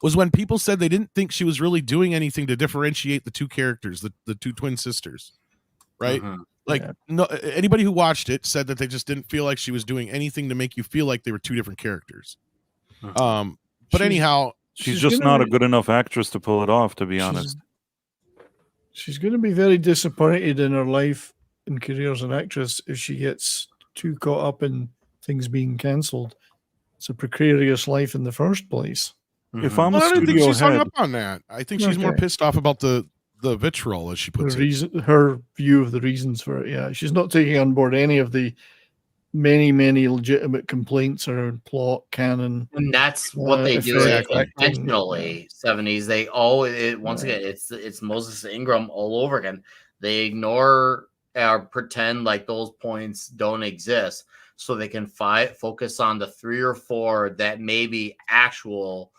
was when people said they didn't think she was really doing anything to differentiate the two characters, the two twin sisters, right? Like, no, anybody who watched it said that they just didn't feel like she was doing anything to make you feel like they were two different characters. But anyhow, she's just not a good enough actress to pull it off, to be honest. She's going to be very disappointed in her life and career as an actress if she gets too caught up in things being cancelled. It's a precarious life in the first place. If I'm I a don't think studio she's hung head, up on that. I think she's more pissed off about the vitriol, as she puts it. Her view of the reasons for it. Yeah, she's not taking on board any of the many legitimate complaints around plot, canon, and that's what they do effect, intentionally. 70s, they always once again, it's Moses Ingram all over again. They ignore or pretend like those points don't exist, so they can focus on the 3 or 4 that may be actual,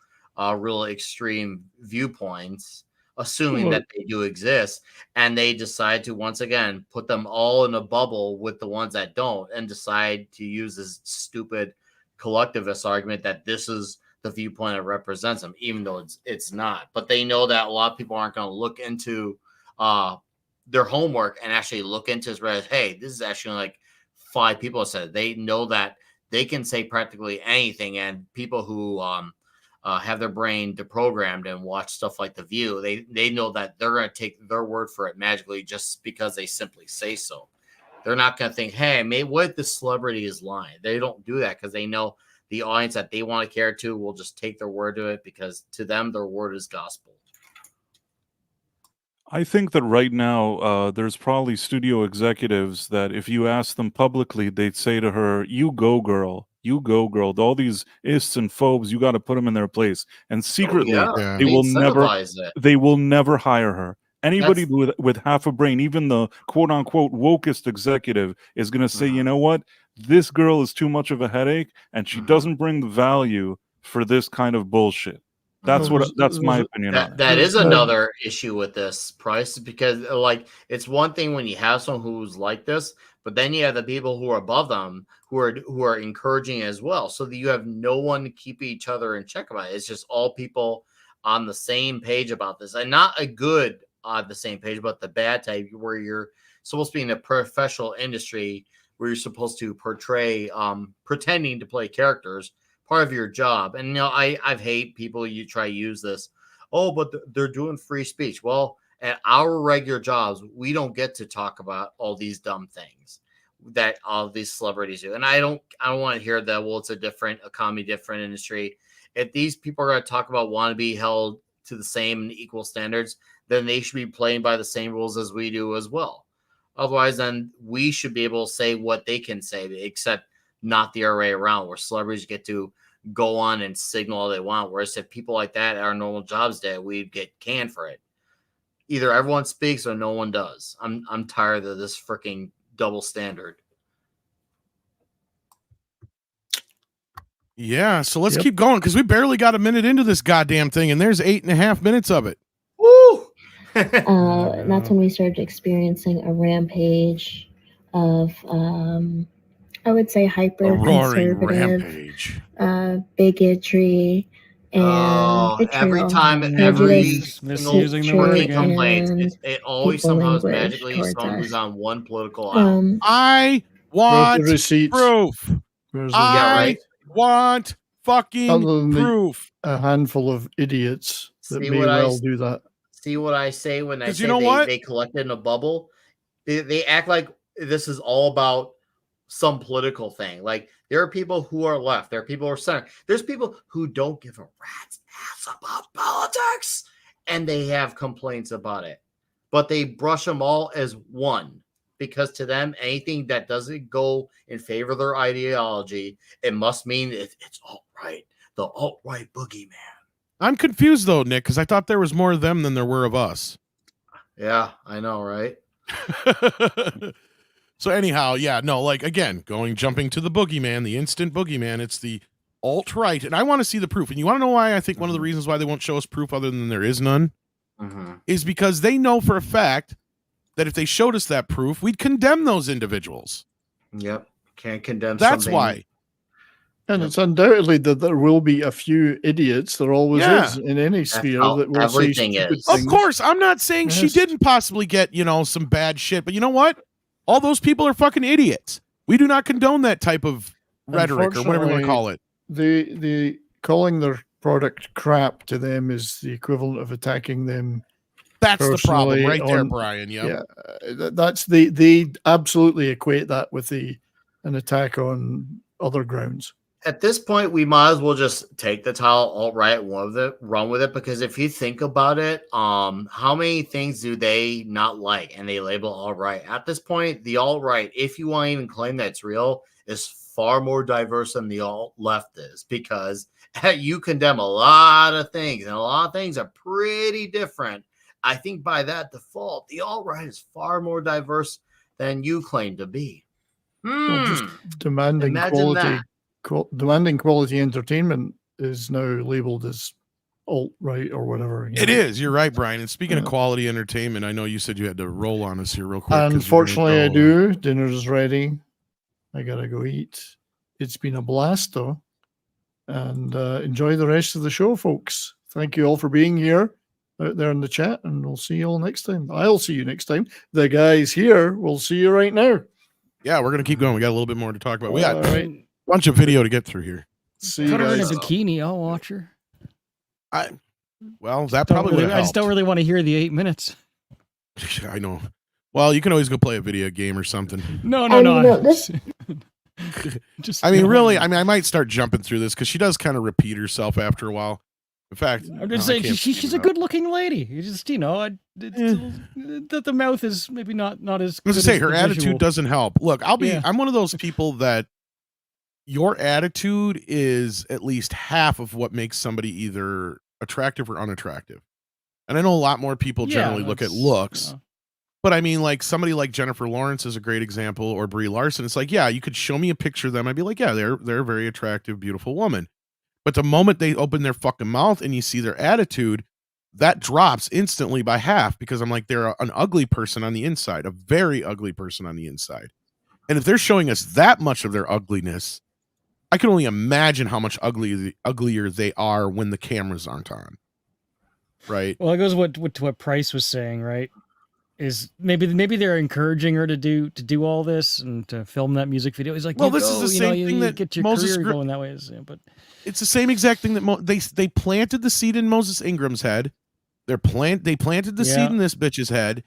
real extreme viewpoints, assuming that they do exist, and they decide to once again put them all in a bubble with the ones that don't, and decide to use this stupid collectivist argument that this is the viewpoint that represents them, even though it's not. But they know that a lot of people aren't going to look into their homework and actually look into this. Hey, this is actually like 5 people said. They know that they can say practically anything, and people who have their brain deprogrammed and watch stuff like The View, they know that they're going to take their word for it magically just because they simply say so. They're not going to think, hey, maybe what if the celebrity is lying? They don't do that because they know the audience that they want to cater to will just take their word to it, because to them, their word is gospel. I think that right now there's probably studio executives that if you ask them publicly, they'd say to her, "You go, girl. You go, girl." All these ists and phobes, you got to put them in their place. And secretly, they will never hire her. Anybody with half a brain, even the quote unquote wokest executive, is going to say, you know what? This girl is too much of a headache, and she doesn't bring the value for this kind of bullshit. That's my opinion on it. That is another issue with this price, because like it's one thing when you have someone who's like this, but then you have the people who are above them who are encouraging as well. So that you have no one to keep each other in check about it. It's just all people on the same page about this, and not a good on the same page, but the bad type where you're supposed to be in a professional industry where you're supposed to portray pretending to play characters. Part of your job. And I've hate people you try to use this. Oh, but they're doing free speech. Well, at our regular jobs, we don't get to talk about all these dumb things that all these celebrities do. And I don't want to hear that. Well, it's a economy, different industry. If these people are going to talk about want to be held to the same and equal standards, then they should be playing by the same rules as we do as well. Otherwise, then we should be able to say what they can say, except not the other way around, where celebrities get to go on and signal all they want. Whereas if people like that at our normal jobs day, we'd get canned for it. Either everyone speaks or no one does. I'm tired of this freaking double standard. Yeah, so let's keep going, because we barely got a minute into this goddamn thing, and there's 8.5 minutes of it. Woo! That's when we started experiencing a rampage of I would say hyper conservative, bigotry, and every time, every single complaint, it always somehow magically someone who's on one political aisle. I want proof. I want fucking proof. A handful of idiots that may well do that. See what I say when I 'Cause say you know what? they collected in a bubble? They act like this is all about some political thing. Like there are people who are left, there are people who are center. There's people who don't give a rat's ass about politics, and they have complaints about it. But they brush them all as one because to them, anything that doesn't go in favor of their ideology, it must mean it's alt-right, the alt-right boogeyman. I'm confused though, Nick, because I thought there was more of them than there were of us. Yeah, I know, right? So anyhow, yeah, no, like again, jumping to the boogeyman, the instant boogeyman, it's the alt-right, and I want to see the proof. And you want to know why I think one of the reasons why they won't show us proof other than there is none is because they know for a fact that if they showed us that proof, we'd condemn those individuals. Yep. Can't condemn That's something. why. And it's undoubtedly that there will be a few idiots. There always is in any sphere how that will say everything stupid is. things. Of course, I'm not saying she Yes. didn't possibly get, some bad shit, but you know what? All those people are fucking idiots. We do not condone that type of rhetoric or whatever you want to call it. The calling their product crap to them is the equivalent of attacking them. That's the problem personally right there, on- Brian. Yep. Yeah, that's they absolutely equate that with an attack on other grounds. At this point, we might as well just take the title alt-right, run with it, because if you think about it, how many things do they not like and they label alt-right? At this point, the alt-right, if you want to even claim that it's real, is far more diverse than the alt-left is, because you condemn a lot of things, and a lot of things are pretty different. I think by that default, the alt-right is far more diverse than you claim to be. Well, just demanding Imagine quality, that. demanding quality entertainment is now labeled as alt-right or whatever. It is. You're right, Brian. And speaking of quality entertainment, I know you said you had to roll on us here real quick. 'cause you're gonna Unfortunately, I go- do. Dinner's ready. I gotta go eat. It's been a blast, though. And enjoy the rest of the show, folks. Thank you all for being here out there in the chat, and we'll see you all next time. I'll see you next time. The guys here will see you right now. Yeah, we're going to keep going. We got a little bit more to talk about. We got All right. a bunch of video to get through here. See you Put her in a guys. bikini. I'll watch her. Well, that Don't probably really- would I have just don't really want to hear the 8 minutes. I know. Well, you can always go play a video game or something. No. Just I mean, no. really, I might start jumping through this because she does kind of repeat herself after a while. In fact, I'm just saying she's a good-looking lady. You just the mouth is maybe not as. I was good to say as her the attitude visual. doesn't help. Look, Yeah. I'm one of those people that your attitude is at least half of what makes somebody either attractive or unattractive. And I know a lot more people generally look at looks. But I mean, like somebody like Jennifer Lawrence is a great example, or Brie Larson. It's like, yeah, you could show me a picture of them. I'd be like, yeah, they're a very attractive, beautiful woman. But the moment they open their fucking mouth and you see their attitude, that drops instantly by half, because I'm like, they're an ugly person on the inside, a very ugly person on the inside. And if they're showing us that much of their ugliness, I can only imagine how much uglier they are when the cameras aren't on. Right. Well, it goes to what Price was saying, right? Is maybe they're encouraging her to do all this and to film that music video. He's like, well, you this go, is the you know, same you thing that get your Moses career Gr- going that way. But it's the same exact thing that they planted the seed in Moses Ingram's head. They planted the seed in this bitch's head,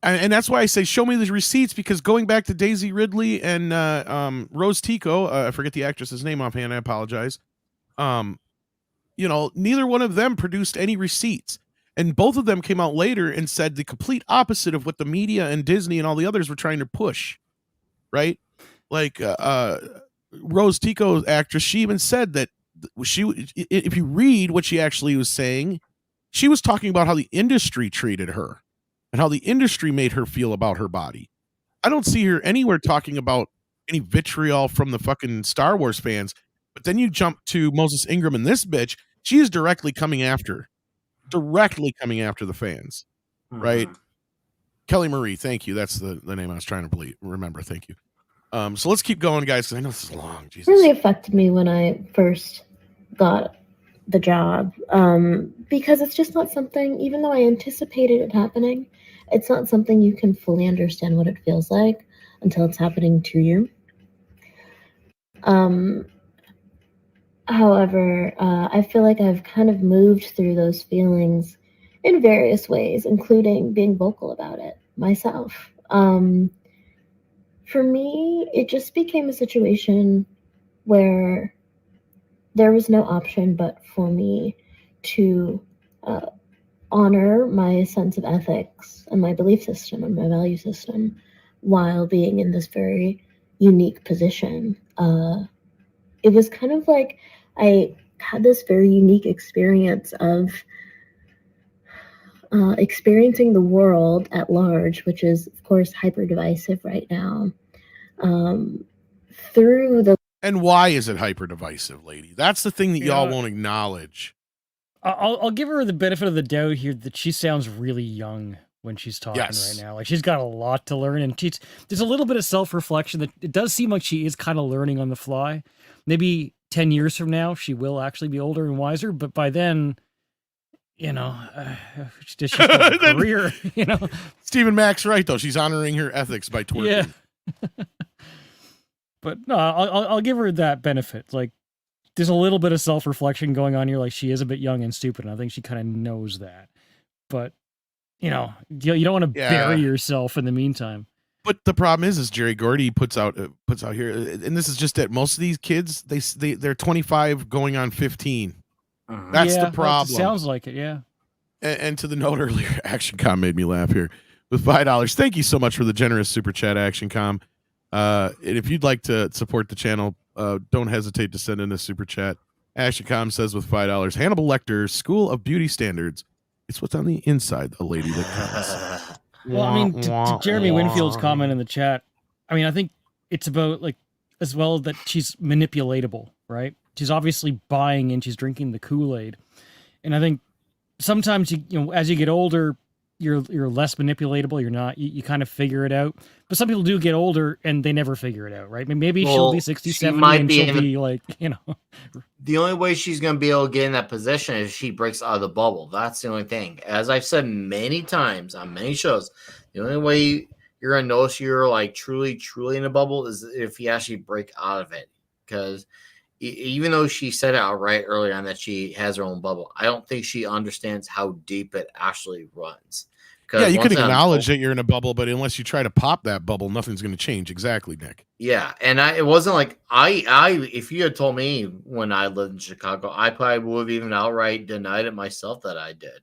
and that's why I say show me the receipts, because going back to Daisy Ridley and Rose Tico, I forget the actress's name offhand. I apologize. Neither one of them produced any receipts. And both of them came out later and said the complete opposite of what the media and Disney and all the others were trying to push, right? Like Rose Tico's actress, she even said that if you read what she actually was saying, she was talking about how the industry treated her and how the industry made her feel about her body. I don't see her anywhere talking about any vitriol from the fucking Star Wars fans. But then you jump to Moses Ingram and this bitch, she is directly coming after the fans, right? Kelly Marie, thank you. That's the name I was trying to remember. Thank you. So let's keep going, guys, because I know this is long. Jesus. It really affected me when I first got the job, because it's just not something, even though I anticipated it happening, it's not something you can fully understand what it feels like until it's happening to you. However, I feel like I've kind of moved through those feelings in various ways, including being vocal about it myself. For me, it just became a situation where there was no option but for me to honor my sense of ethics and my belief system and my value system while being in this very unique position. It was kind of like I had this very unique experience of experiencing the world at large, which is, of course, hyper divisive right now, through the. And why is it hyper divisive, lady? That's the thing that y'all won't acknowledge. I'll give her the benefit of the doubt here that she sounds really young when she's talking right now. Like, she's got a lot to learn, and there's a little bit of self-reflection that it does seem like she is kind of learning on the fly. Maybe 10 years from now, she will actually be older and wiser, but by then, you know, she's got a career, you know. Stephen Mack's right, though. She's honoring her ethics by twerking. Yeah. But no, I'll give her that benefit. Like, there's a little bit of self-reflection going on here. Like, she is a bit young and stupid, and I think she kind of knows that. But, you know, you don't want to bury yourself in the meantime. But the problem is Jerry Gordy puts out here, and this is just it. Most of these kids, they're 25 going on 15. That's the problem. It sounds like it, yeah. And to the note earlier, ActionCom made me laugh here with $5. Thank you so much for the generous super chat, ActionCom. And if you'd like to support the channel, don't hesitate to send in a super chat. ActionCom says with $5, Hannibal Lecter, School of Beauty Standards. It's what's on the inside, a lady that counts. Well, I mean, to Jeremy Winfield's comment in the chat, I mean, I think it's about, like, as well that she's manipulatable, right? She's obviously buying and she's drinking the Kool-Aid. And I think sometimes, you know, as you get older, you're less manipulatable. You're not, you kind of figure it out. But some people do get older and they never figure it out, right? Maybe she'll be 60, 70 and she'll be like, you know. The only way she's going to be able to get in that position is if she breaks out of the bubble. That's the only thing. As I've said many times on many shows, the only way you're going to notice you're like truly in a bubble is if you actually break out of it. Because even though she said it outright earlier on that she has her own bubble, I don't think she understands how deep it actually runs. Yeah, you could acknowledge that you're in a bubble, but unless you try to pop that bubble, nothing's going to change. Exactly, Nick. Yeah, and it wasn't like I if you had told me when I lived in Chicago, I probably would have even outright denied it myself that I did.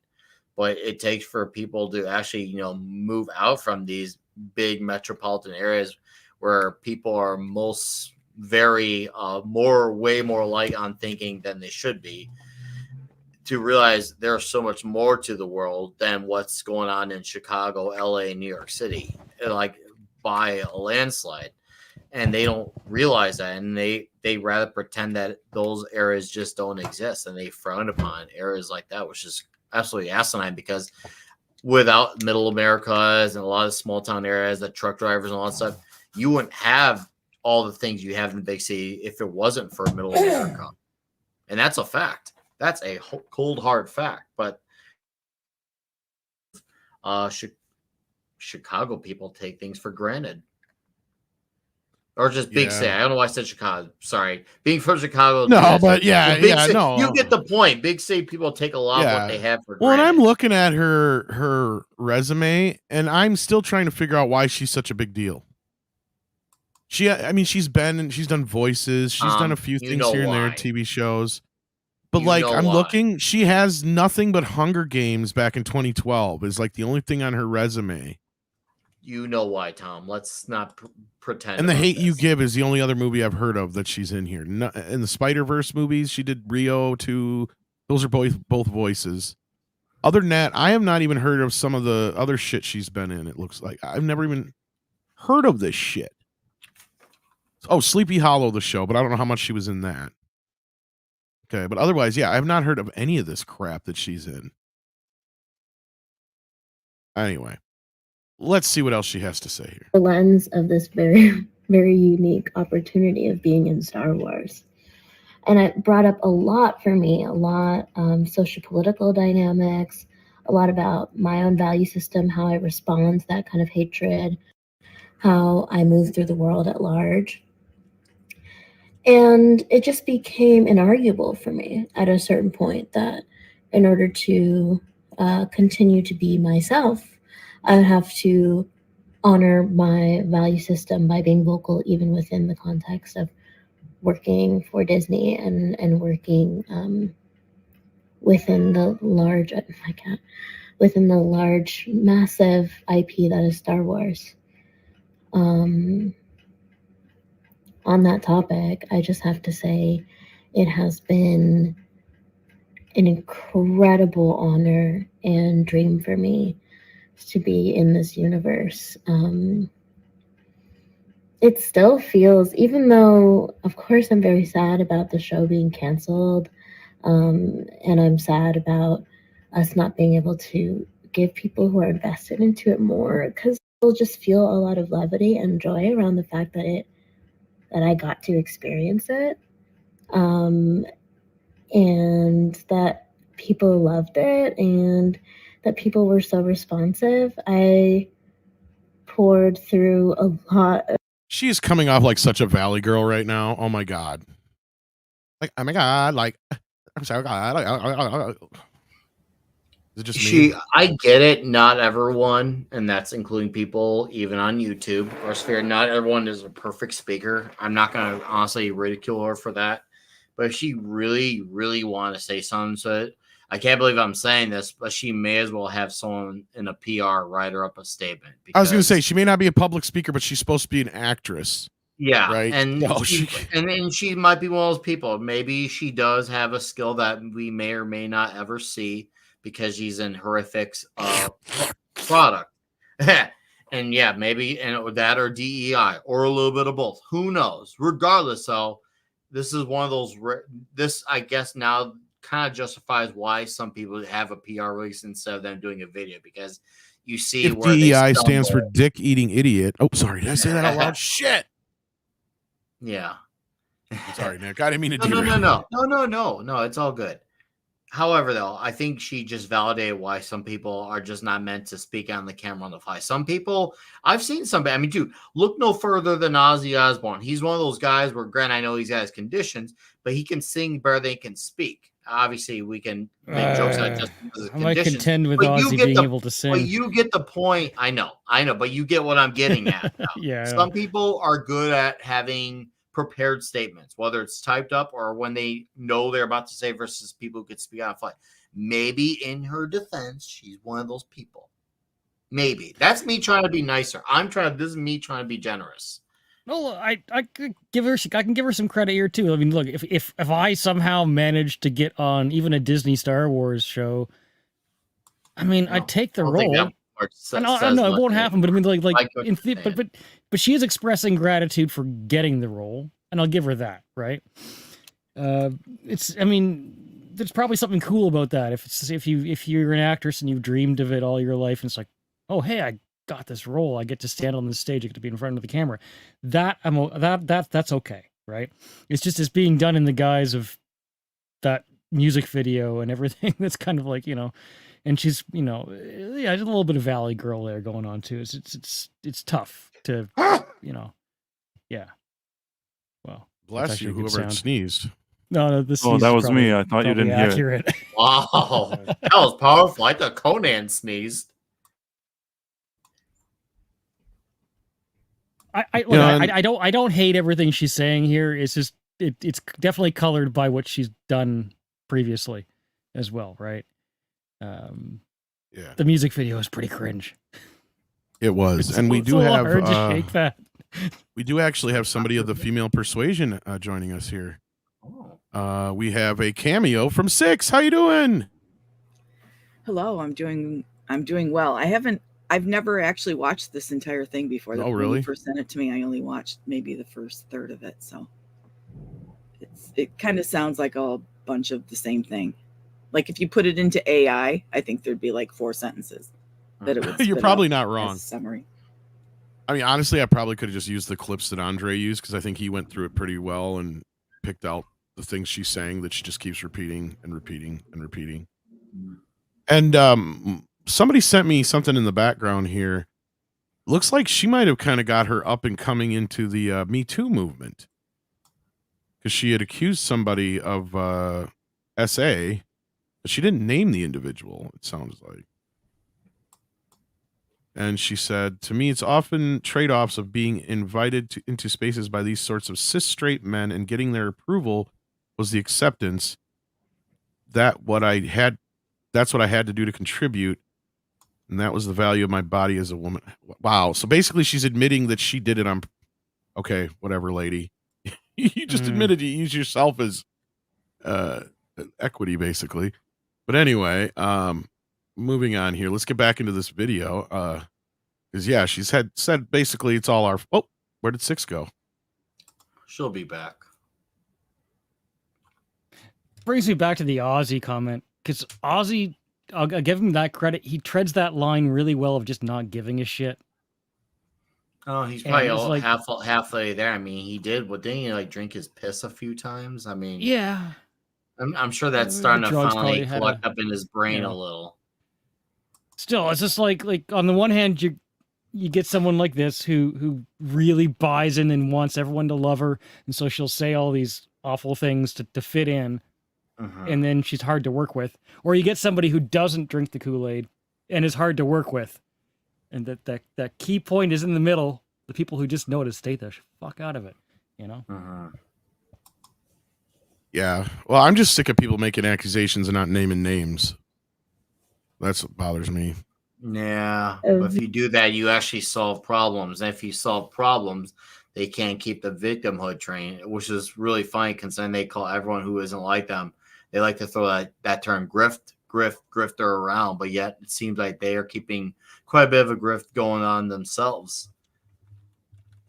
But it takes for people to actually, you know, move out from these big metropolitan areas where people are most very way more light on thinking than they should be, to realize there's so much more to the world than what's going on in Chicago, LA, New York City, like by a landslide. And they don't realize that. And they rather pretend that those areas just don't exist. And they frown upon areas like that, which is absolutely asinine, because without middle Americas and a lot of small town areas, the truck drivers and all that stuff, you wouldn't have all the things you have in the big city if it wasn't for middle America. And that's a fact. That's a cold, hard fact. But Chicago people take things for granted. Or just big city. I don't know why I said Chicago. Sorry. Being from Chicago. No, but city, no. You get the point. Big city people take a lot of what they have for granted. Well, and I'm looking at her resume, and I'm still trying to figure out why she's such a big deal. She's done voices. She's done a few things here and there, TV shows. But I'm looking, she has nothing but Hunger Games back in 2012 is like the only thing on her resume. You know why, Tom. Let's not pretend. And The Hate You Give is the only other movie I've heard of that she's in here. In the Spider-Verse movies, she did Rio too. Those are both voices. Other than that, I have not even heard of some of the other shit she's been in. It looks like I've never even heard of this shit. Oh, Sleepy Hollow, the show, but I don't know how much she was in that. Okay, but otherwise, yeah, I've not heard of any of this crap that she's in. Anyway, let's see what else she has to say here. The lens of this very, very unique opportunity of being in Star Wars. And it brought up a lot for me, a lot socio-political dynamics, a lot about my own value system, how I respond to that kind of hatred, how I move through the world at large. And it just became inarguable for me at a certain point that in order to continue to be myself, I would have to honor my value system by being vocal, even within the context of working for Disney and working within the large, within the large, massive IP that is Star Wars. On that topic, I just have to say it has been an incredible honor and dream for me to be in this universe. It still feels, even though, of course, I'm very sad about the show being canceled, and I'm sad about us not being able to give people who are invested into it more, because we'll just feel a lot of levity and joy around the fact that I got to experience it, and that people loved it, and that people were so responsive. I poured through a lot of She is coming off like such a Valley girl right now. Oh my god. Like, oh my god, like I'm sorry, god. Is it just me? I get it. Not everyone, and that's including people even on YouTube or Sphere. Not everyone is a perfect speaker. I'm not going to honestly ridicule her for that. But if she really, really want to say something to it, I can't believe I'm saying this, but she may as well have someone in a PR write her up a statement. I was going to say, she may not be a public speaker, but she's supposed to be an actress. Yeah, right. and No, and she might be one of those people. Maybe she does have a skill that we may or may not ever see because she's in horrific product. And yeah, maybe and that or DEI or a little bit of both. Who knows? Regardless, though, this is one of those. This, I guess, now kind of justifies why some people have a PR release instead of them doing a video, because you see if where DEI stands for dick eating idiot. Oh, sorry, did I say that out loud? Shit. Yeah. Sorry, Nick. I didn't mean to do that. No. It's all good. However, though, I think she just validated why some people are just not meant to speak on the camera on the fly. Some people, I've seen somebody, I mean, dude, look no further than Ozzy Osbourne. He's one of those guys where, granted, I know he's got his conditions, but he can sing better than he can speak. Obviously, we can make jokes out just because of I might conditions. contend with But Ozzy being able to sing. But you get the point. I know, but you get what I'm getting at. Yeah. Some people are good at having prepared statements, whether it's typed up or when they know they're about to say versus people who could speak on a fly. Maybe in her defense, she's one of those people. Maybe. That's me trying to be nicer. This is me trying to be generous. No, I could give her. I can give her some credit here too. I mean, look, if I somehow managed to get on even a Disney Star Wars show, I mean, I'd take the role. I know it won't happen, but I mean, but she is expressing gratitude for getting the role, and I'll give her that, right? I mean, there's probably something cool about that. If you're an actress and you've dreamed of it all your life, and it's like, oh hey, I got this role, I get to stand on the stage, I get to be in front of the camera. That's okay, right? It's just it's being done in the guise of that music video and everything. That's kind of like, and she's, yeah, there's a little bit of Valley Girl there going on too. It's tough to, yeah. Well, bless you, whoever sneezed. No, that was me. I thought you didn't hear it. Wow, that was powerful. I thought Conan sneezed. I don't hate everything she's saying here. It's just it's definitely colored by what she's done previously as well, right? Yeah. The music video is pretty cringe. It was, and we do have hard to shake that. We do actually have somebody of the female persuasion joining us here. We have a cameo from Six. How you doing? Hello, I'm doing well. I've never actually watched this entire thing before. Oh, really? When you first sent it to me, I only watched maybe the first third of it. So it kind of sounds like a bunch of the same thing. Like if you put it into AI, I think there'd be like 4 sentences that it would. You're probably not wrong. Summary. I mean, honestly, I probably could have just used the clips that Andre used because I think he went through it pretty well and picked out the things she's saying that she just keeps repeating and repeating and repeating. And somebody sent me something in the background here. Looks like she might have kind of got her up and coming into the Me Too movement because she had accused somebody of SA She didn't name the individual, it sounds like. And she said, to me, it's often trade-offs of being invited into spaces by these sorts of cis straight men and getting their approval was the acceptance that's what I had to do to contribute. And that was the value of my body as a woman. Wow. So basically she's admitting that she did it on, okay, whatever, lady. You just admitted you use yourself as equity, basically. But anyway, moving on here. Let's get back into this video. Because yeah, she's said basically it's all our. Oh, where did Six go? She'll be back. Brings me back to the Ozzy comment, because Ozzy, I'll give him that credit. He treads that line really well of just not giving a shit. Oh, he's probably like, halfway there. I mean, he did. What didn't he like drink his piss a few times? I mean, yeah. I'm sure that's starting to drugs finally probably collect up in his brain a little. Still, it's just like on the one hand, you get someone like this who really buys in and wants everyone to love her, and so she'll say all these awful things to fit in, and then she's hard to work with. Or you get somebody who doesn't drink the Kool-Aid and is hard to work with, and that key point is in the middle. The people who just know to stay the fuck out of it, you know. Yeah. Well, I'm just sick of people making accusations and not naming names. That's what bothers me. Yeah, but if you do that, you actually solve problems. And if you solve problems, they can't keep the victimhood train, which is really funny considering they call everyone who isn't like them. They like to throw that term grifter around, but yet it seems like they are keeping quite a bit of a grift going on themselves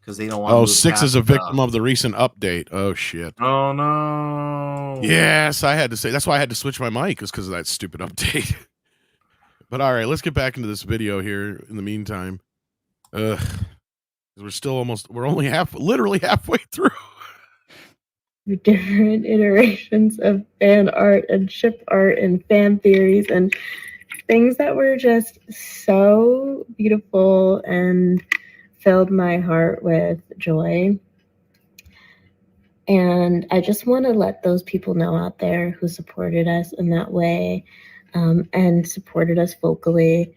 because they don't want. Oh, Six is a victim of the recent update. Oh shit. Oh no. Yes, I had to say. That's why I had to switch my mic, is because of that stupid update. But all right, let's get back into this video here. In the meantime, we're only literally halfway through. Different iterations of fan art and ship art and fan theories and things that were just so beautiful and filled my heart with joy. And I just want to let those people know out there who supported us in that way, and supported us vocally,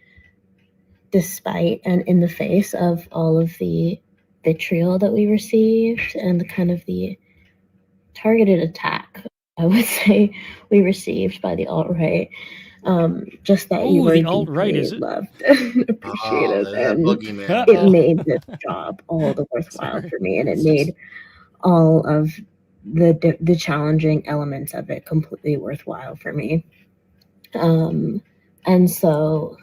despite and in the face of all of the vitriol that we received and the kind of the targeted attack, I would say, we received by the alt-right. Just that you were the alt-right, is it? loved and appreciated, and it made this job all the worthwhile for me, and it made all of the challenging elements of it completely worthwhile for me. And so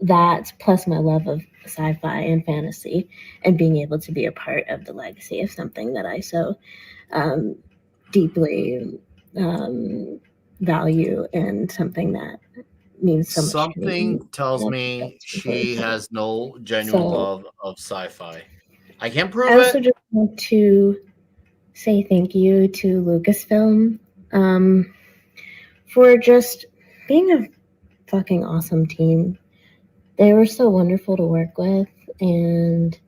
that, plus my love of sci-fi and fantasy, and being able to be a part of the legacy of something that I so deeply value, and something that means so much. Something tells me she has no genuine love of sci-fi. I can't prove it. I also just want to say thank you to Lucasfilm for just being a fucking awesome team. They were so wonderful to work with, and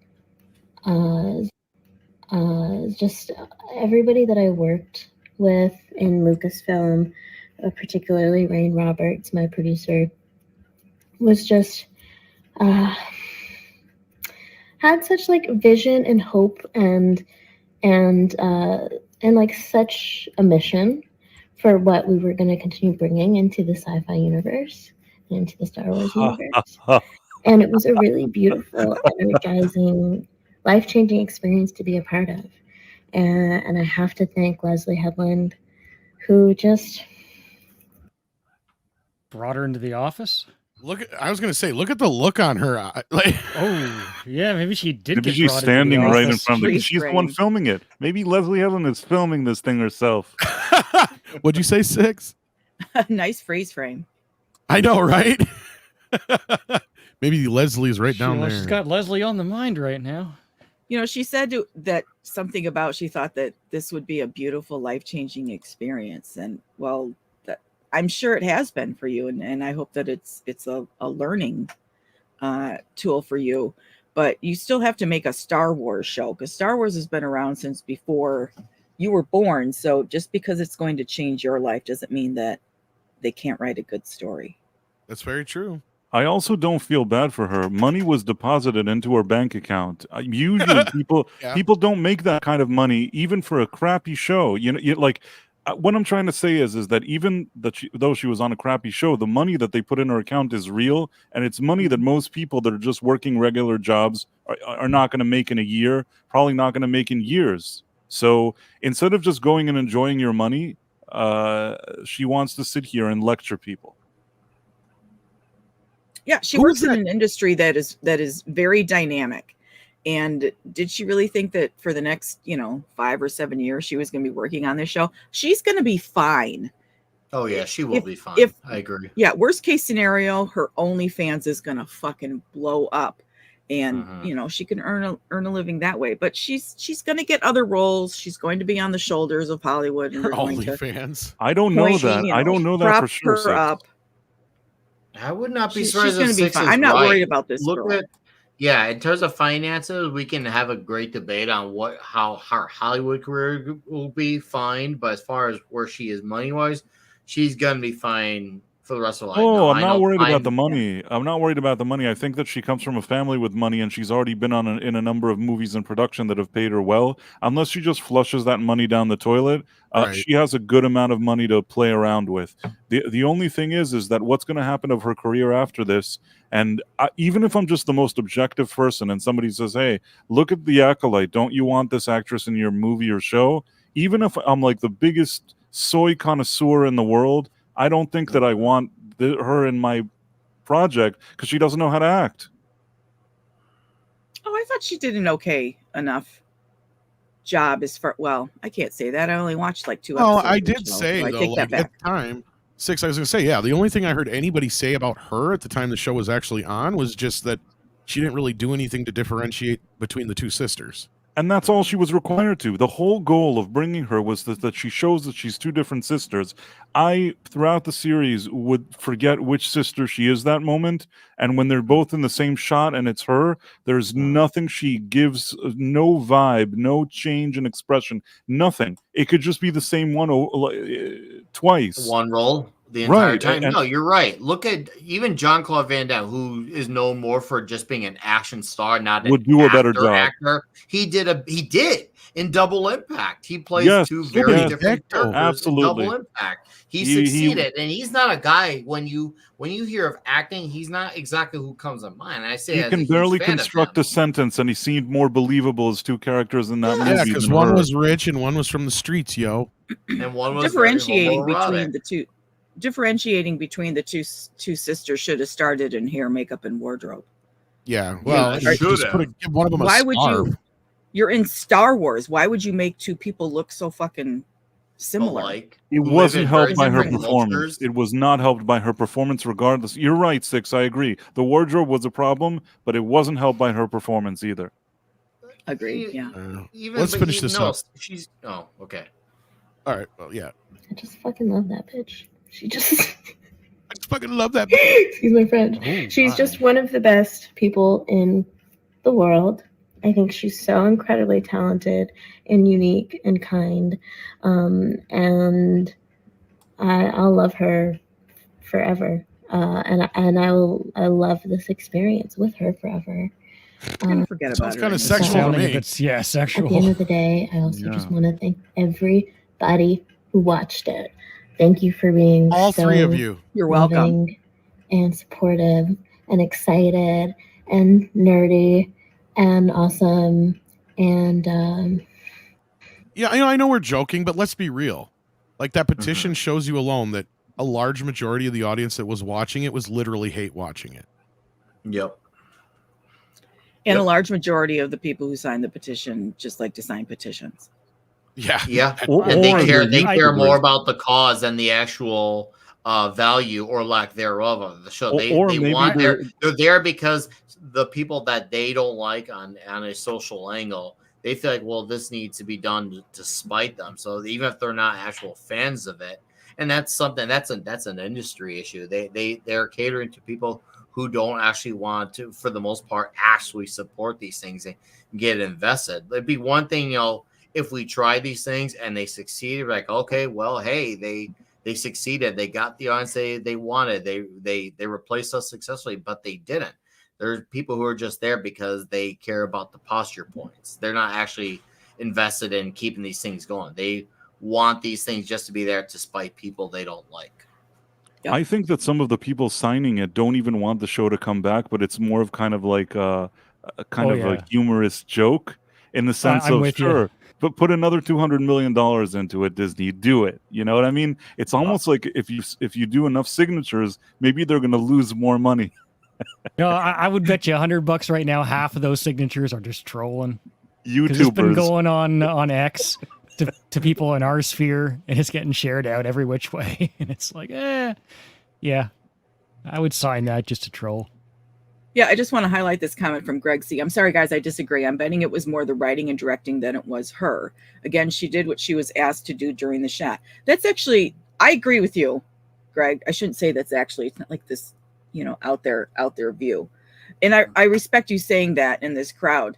just everybody that I worked with in Lucasfilm, particularly Rain Roberts, my producer, was just had such like vision and hope and like such a mission for what we were going to continue bringing into the sci-fi universe and into the Star Wars universe. And it was a really beautiful, energizing, life-changing experience to be a part of. And I have to thank Leslie Headland, who just brought her into the office. I was going to say, look at the look on her eye. Like, oh, yeah, maybe she did. Maybe get she's brought standing into the right in office. front of it. She's the one filming it. Maybe Leslie Helen is filming this thing herself. What'd you say, Six? Nice freeze frame. I know, right? Maybe Leslie's right down there. She's got Leslie on the mind right now. You know, she said that something about she thought that this would be a beautiful, life-changing experience. And well, I'm sure it has been for you. And I hope that it's a learning tool for you. But you still have to make a Star Wars show, because Star Wars has been around since before you were born. So just because it's going to change your life doesn't mean that they can't write a good story. That's very true. I also don't feel bad for her. Money was deposited into her bank account. Usually, people don't make that kind of money, even for a crappy show. Like what I'm trying to say is that even though she was on a crappy show, the money that they put in her account is real, and it's money that most people that are just working regular jobs are not going to make in a year, probably not going to make in years. So instead of just going and enjoying your money, she wants to sit here and lecture people. Yeah, she works in an industry that is very dynamic. And did she really think that for the next, 5 or 7 years she was going to be working on this show? She's going to be fine. Oh yeah, she will be fine. I agree. Yeah, worst case scenario, her OnlyFans is going to fucking blow up, and she can earn a living that way. But she's going to get other roles. She's going to be on the shoulders of Hollywood. And OnlyFans. I don't know that. I don't know that for sure. Her up. I would not be She's surprised going if to be Six fine. is I'm not right. worried about this. Look girl. in terms of finances, we can have a great debate on how her Hollywood career will be fine. But as far as where she is money wise, she's gonna be fine for the rest of her life. Oh, I'm not worried about the money. I'm not worried about the money. I think that she comes from a family with money, and she's already been in a number of movies in production that have paid her well. Unless she just flushes that money down the toilet, she has a good amount of money to play around with. The only thing is that what's going to happen of her career after this, and even if I'm just the most objective person and somebody says, hey, look at The Acolyte, don't you want this actress in your movie or show? Even if I'm like the biggest soy connoisseur in the world, I don't think that I want her in my project because she doesn't know how to act. Oh, I thought she did an okay enough job I can't say that. I only watched like 2 episodes. I did say, I though, take that at back. the time, Six, I was going to say, the only thing I heard anybody say about her at the time the show was actually on was just that she didn't really do anything to differentiate between the two sisters. And that's all she was required to. The whole goal of bringing her was that she shows that she's two different sisters. I, throughout the series, would forget which sister she is that moment. And when they're both in the same shot and it's her, there's nothing she gives, no vibe, no change in expression, nothing. It could just be the same one twice. One role the entire Right, time. and- No, you're right. Look at even Jean-Claude Van Damme, who is known more for just being an action star, not an Would do a better job. actor. He did in Double Impact. He plays two very different characters absolutely. in Double Impact. He He- succeeded, and he's not a guy when you hear of acting, he's not exactly who comes to mind. And I say He as a can huge barely fan of construct a sentence, and he seemed more believable as two characters in that movie. Yeah, because than one her. was rich and one was from the streets, yo. and one was Differentiating very between the two. Differentiating between the two sisters should have started in hair, makeup, and wardrobe. Yeah, well, Yeah, just give one of them a Why would scarf. you're in Star Wars. Why would you make two people look so fucking similar? Alike. It who live wasn't in helped very by her different performance. cultures. It was not helped by her performance, regardless. You're right, Six. I agree. The wardrobe was a problem, but it wasn't helped by her performance either. Agreed. Yeah. Let's finish this up. She's okay. All right. Well, yeah. I just fucking love that bitch. She just I just fucking love that bitch. excuse my French. Oh, She's my. just one of the best people in the world. I think she's so incredibly talented and unique and kind. And I'll love her forever. And I love this experience with her forever. Forget Sounds about kind it. of sexual to Sounding me. if it's At the sexual. end of the day, I also just want to thank everybody who watched it. Thank you for being All so three of you. You're welcome. loving and supportive and excited and nerdy and awesome and Yeah, I know we're joking, but let's be real. Like that petition shows you alone that a large majority of the audience that was watching it was literally hate watching it. Yep. And a large majority of the people who signed the petition just like to sign petitions. Yeah. Yeah. Or- And they or care the more YouTubers. about the cause than the actual value or lack thereof of the show. They maybe want they're- they're there because the people that they don't like on a social angle, they feel like, well, this needs to be done to spite them. So even if they're not actual fans of it, and that's something that's an industry issue. They're catering to people who don't actually want to, for the most part, actually support these things and get invested. It'd be one thing, if we try these things and they succeed, like, okay, well, hey, they They succeeded. They got the audience they wanted. They replaced us successfully, but they didn't. There's people who are just there because they care about the posture points. They're not actually invested in keeping these things going. They want these things just to be there to spite people they don't like. Yep. I think that some of the people signing it don't even want the show to come back, but it's more of kind of like a humorous joke in the sense I'm of with you. sure, but put another $200 million into it, Disney, do it. You know what I mean? It's almost like if you do enough signatures, maybe they're going to lose more money. No, I would bet you $100 right now. Half of those signatures are just trolling. 'Cause it's been YouTubers. going on X to people in our sphere, and it's getting shared out every which way. And it's like, yeah, I would sign that just to troll. Yeah, I just want to highlight this comment from Greg C. I'm sorry, guys, I disagree. I'm betting it was more the writing and directing than it was her. Again, she did what she was asked to do during the shot. That's actually, I agree with you, Greg. I shouldn't say that's actually, it's not like this, out there view. And I respect you saying that in this crowd.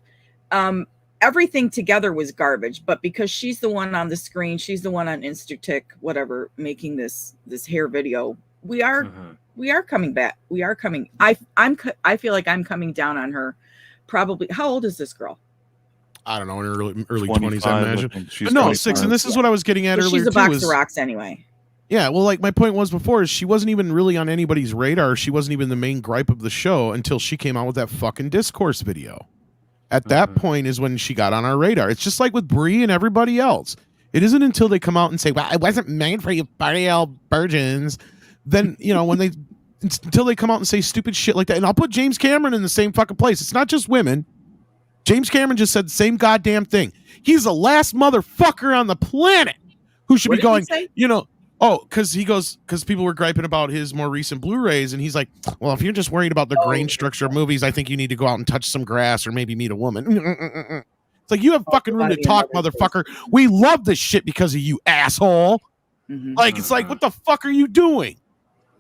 Everything together was garbage, but because she's the one on the screen, she's the one on Instatick, whatever, making this hair video, we are coming back. We are coming. I feel like I'm coming down on her. Probably. How old is this girl? I don't know, in her early 20s, I imagine. She's No, 25. 6, and this is what I was getting at Well, earlier she's a too. box of rocks anyway. Yeah, well, like my point was before, is she wasn't even really on anybody's radar. She wasn't even the main gripe of the show until she came out with that fucking discourse video. At that point is when she got on our radar. It's just like with Brie and everybody else. It isn't until they come out and say, well, it wasn't made for you party virgins. Then, until they come out and say stupid shit like that. And I'll put James Cameron in the same fucking place. It's not just women. James Cameron just said the same goddamn thing. He's the last motherfucker on the planet who should be going, because people were griping about his more recent Blu-rays, and he's like, well, if you're just worried about the grain structure of movies, I think you need to go out and touch some grass or maybe meet a woman. It's like, you have fucking room to talk, motherfucker. We love this shit because of you, asshole. Like, it's like, what the fuck are you doing?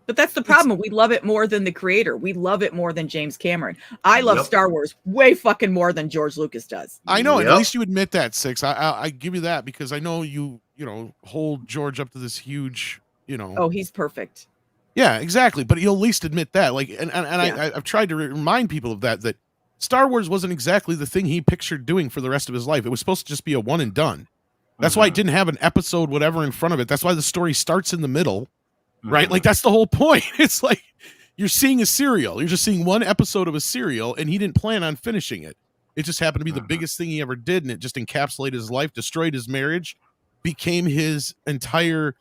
But that's the problem. We love it more than the creator. We love it more than James Cameron. I love Star Wars way fucking more than George Lucas does. I know, and at least you admit that, Six. I give you that because I know you hold George up to this huge, Oh, he's perfect. Yeah, exactly. But you'll at least admit that. Like, and I've tried to remind people of that Star Wars wasn't exactly the thing he pictured doing for the rest of his life. It was supposed to just be a one and done. That's why it didn't have an episode, whatever, in front of it. That's why the story starts in the middle, right? Like, that's the whole point. It's like you're seeing a serial. You're just seeing one episode of a serial, and he didn't plan on finishing it. It just happened to be the biggest thing he ever did, and it just encapsulated his life, destroyed his marriage, became his entire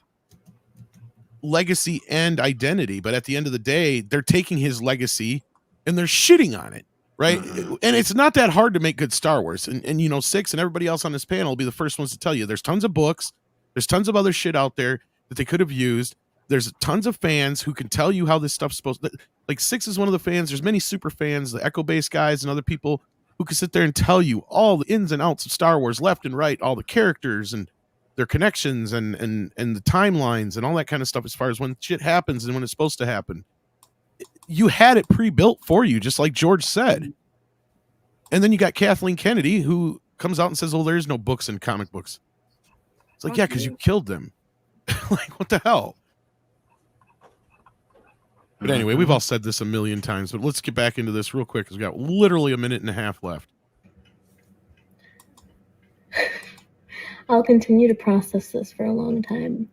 legacy and identity. But at the end of the day, they're taking his legacy and they're shitting on it, right? And it's not that hard to make good Star Wars. And Six and everybody else on this panel will be the first ones to tell you there's tons of books, there's tons of other shit out there that they could have used. There's tons of fans who can tell you how this stuff's supposed to, like Six is one of the fans. There's many super fans, the Echo Base guys and other people who can sit there and tell you all the ins and outs of Star Wars, left and right, all the characters and their connections and the timelines and all that kind of stuff as far as when shit happens and when it's supposed to happen. You had it pre-built for you, just like George said. And then you got Kathleen Kennedy who comes out and says, oh, there's no books and comic books. It's like, yeah, because you killed them. Like, what the hell? But anyway, we've all said this a million times, but let's get back into this real quick because we got literally a minute and a half left. I'll continue to process this for a long time,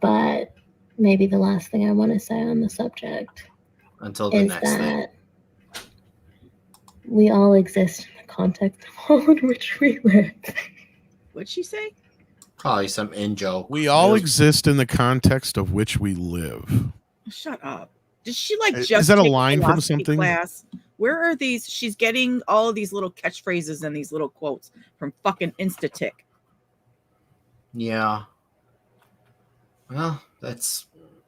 but maybe the last thing I want to say on the subject until the is next thing. We all exist in the context of all in which we live. What'd she say? Probably some in-joke. We all exist in the context of which we live. Shut up. Did she just is that a take line from philosophy something? Class? Where are these? She's getting all of these little catchphrases and these little quotes from fucking Instatick. Yeah. Well, that's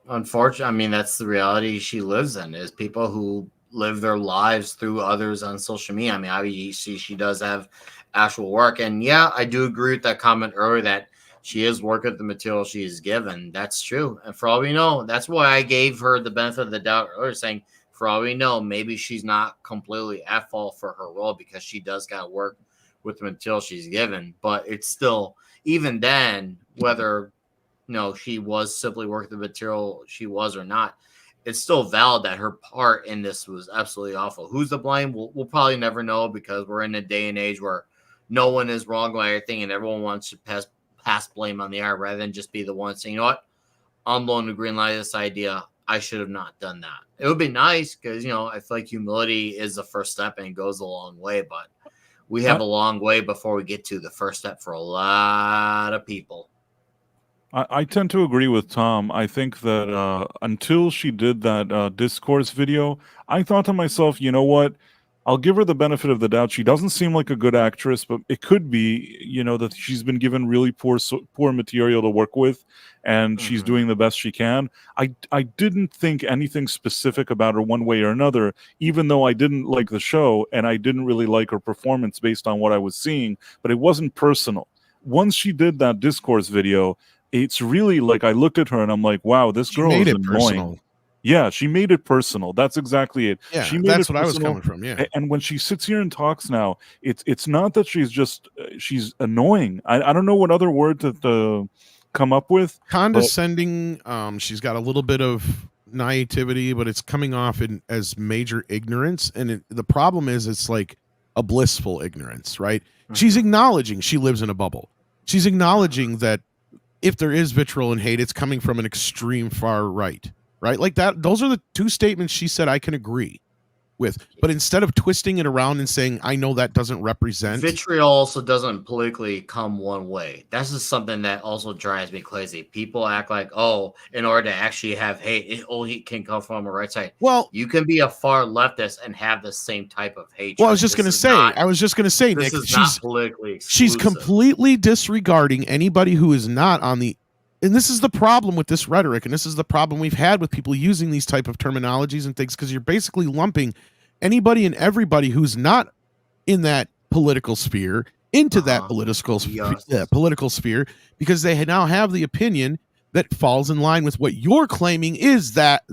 unfortunate. I mean, that's the reality she lives in, is people who live their lives through others on social media. I mean, obviously she does have actual work. And yeah, I do agree with that comment earlier that she is working with the material she is given. That's true. And for all we know, that's why I gave her the benefit of the doubt earlier, saying, for all we know, maybe she's not completely at fault for her role because she does got to work with the material she's given. But it's still, even then, whether she was simply working the material she was or not, it's still valid that her part in this was absolutely awful. Who's to blame? We'll probably never know, because we're in a day and age where no one is wrong about everything and everyone wants to pass blame on the art rather than just be the one saying, you know what, I'm blowing the green light of this idea. I should have not done that. It would be nice because, I feel like humility is the first step and it goes a long way, but we have a long way before we get to the first step for a lot of people. I tend to agree with Tom. I think that until she did that discourse video, I thought to myself, you know what? I'll give her the benefit of the doubt. She doesn't seem like a good actress, but it could be, that she's been given really poor material to work with, and she's doing the best she can. I didn't think anything specific about her one way or another, even though I didn't like the show, and I didn't really like her performance based on what I was seeing, but it wasn't personal. Once she did that discourse video, it's really like I looked at her and I'm like, wow, this girl is annoying. Personal. Yeah, she made it personal. That's exactly it. Yeah, she made that's it what personal. I was coming from. Yeah, and when she sits here and talks now, it's not that she's just she's annoying. I don't know what other word to come up with. Condescending. She's got a little bit of naivety, but it's coming off as major ignorance. And the problem is, it's like a blissful ignorance, right? She's acknowledging she lives in a bubble. She's acknowledging that if there is vitriol and hate, it's coming from an extreme far right. Right? Like that. Those are the two statements she said I can agree with. But instead of twisting it around and saying, I know that doesn't represent. Vitriol also doesn't politically come one way. That's just something that also drives me crazy. People act like, in order to actually have hate, it can come from the right side. Well, you can be a far leftist and have the same type of hatred. Well, I was just going to say, Nick, she's politically exclusive. She's completely disregarding anybody who is not on the. And this is the problem with this rhetoric, and this is the problem we've had with people using these type of terminologies and things, because you're basically lumping anybody and everybody who's not in that political sphere into that political sphere, because they now have the opinion that falls in line with what you're claiming is that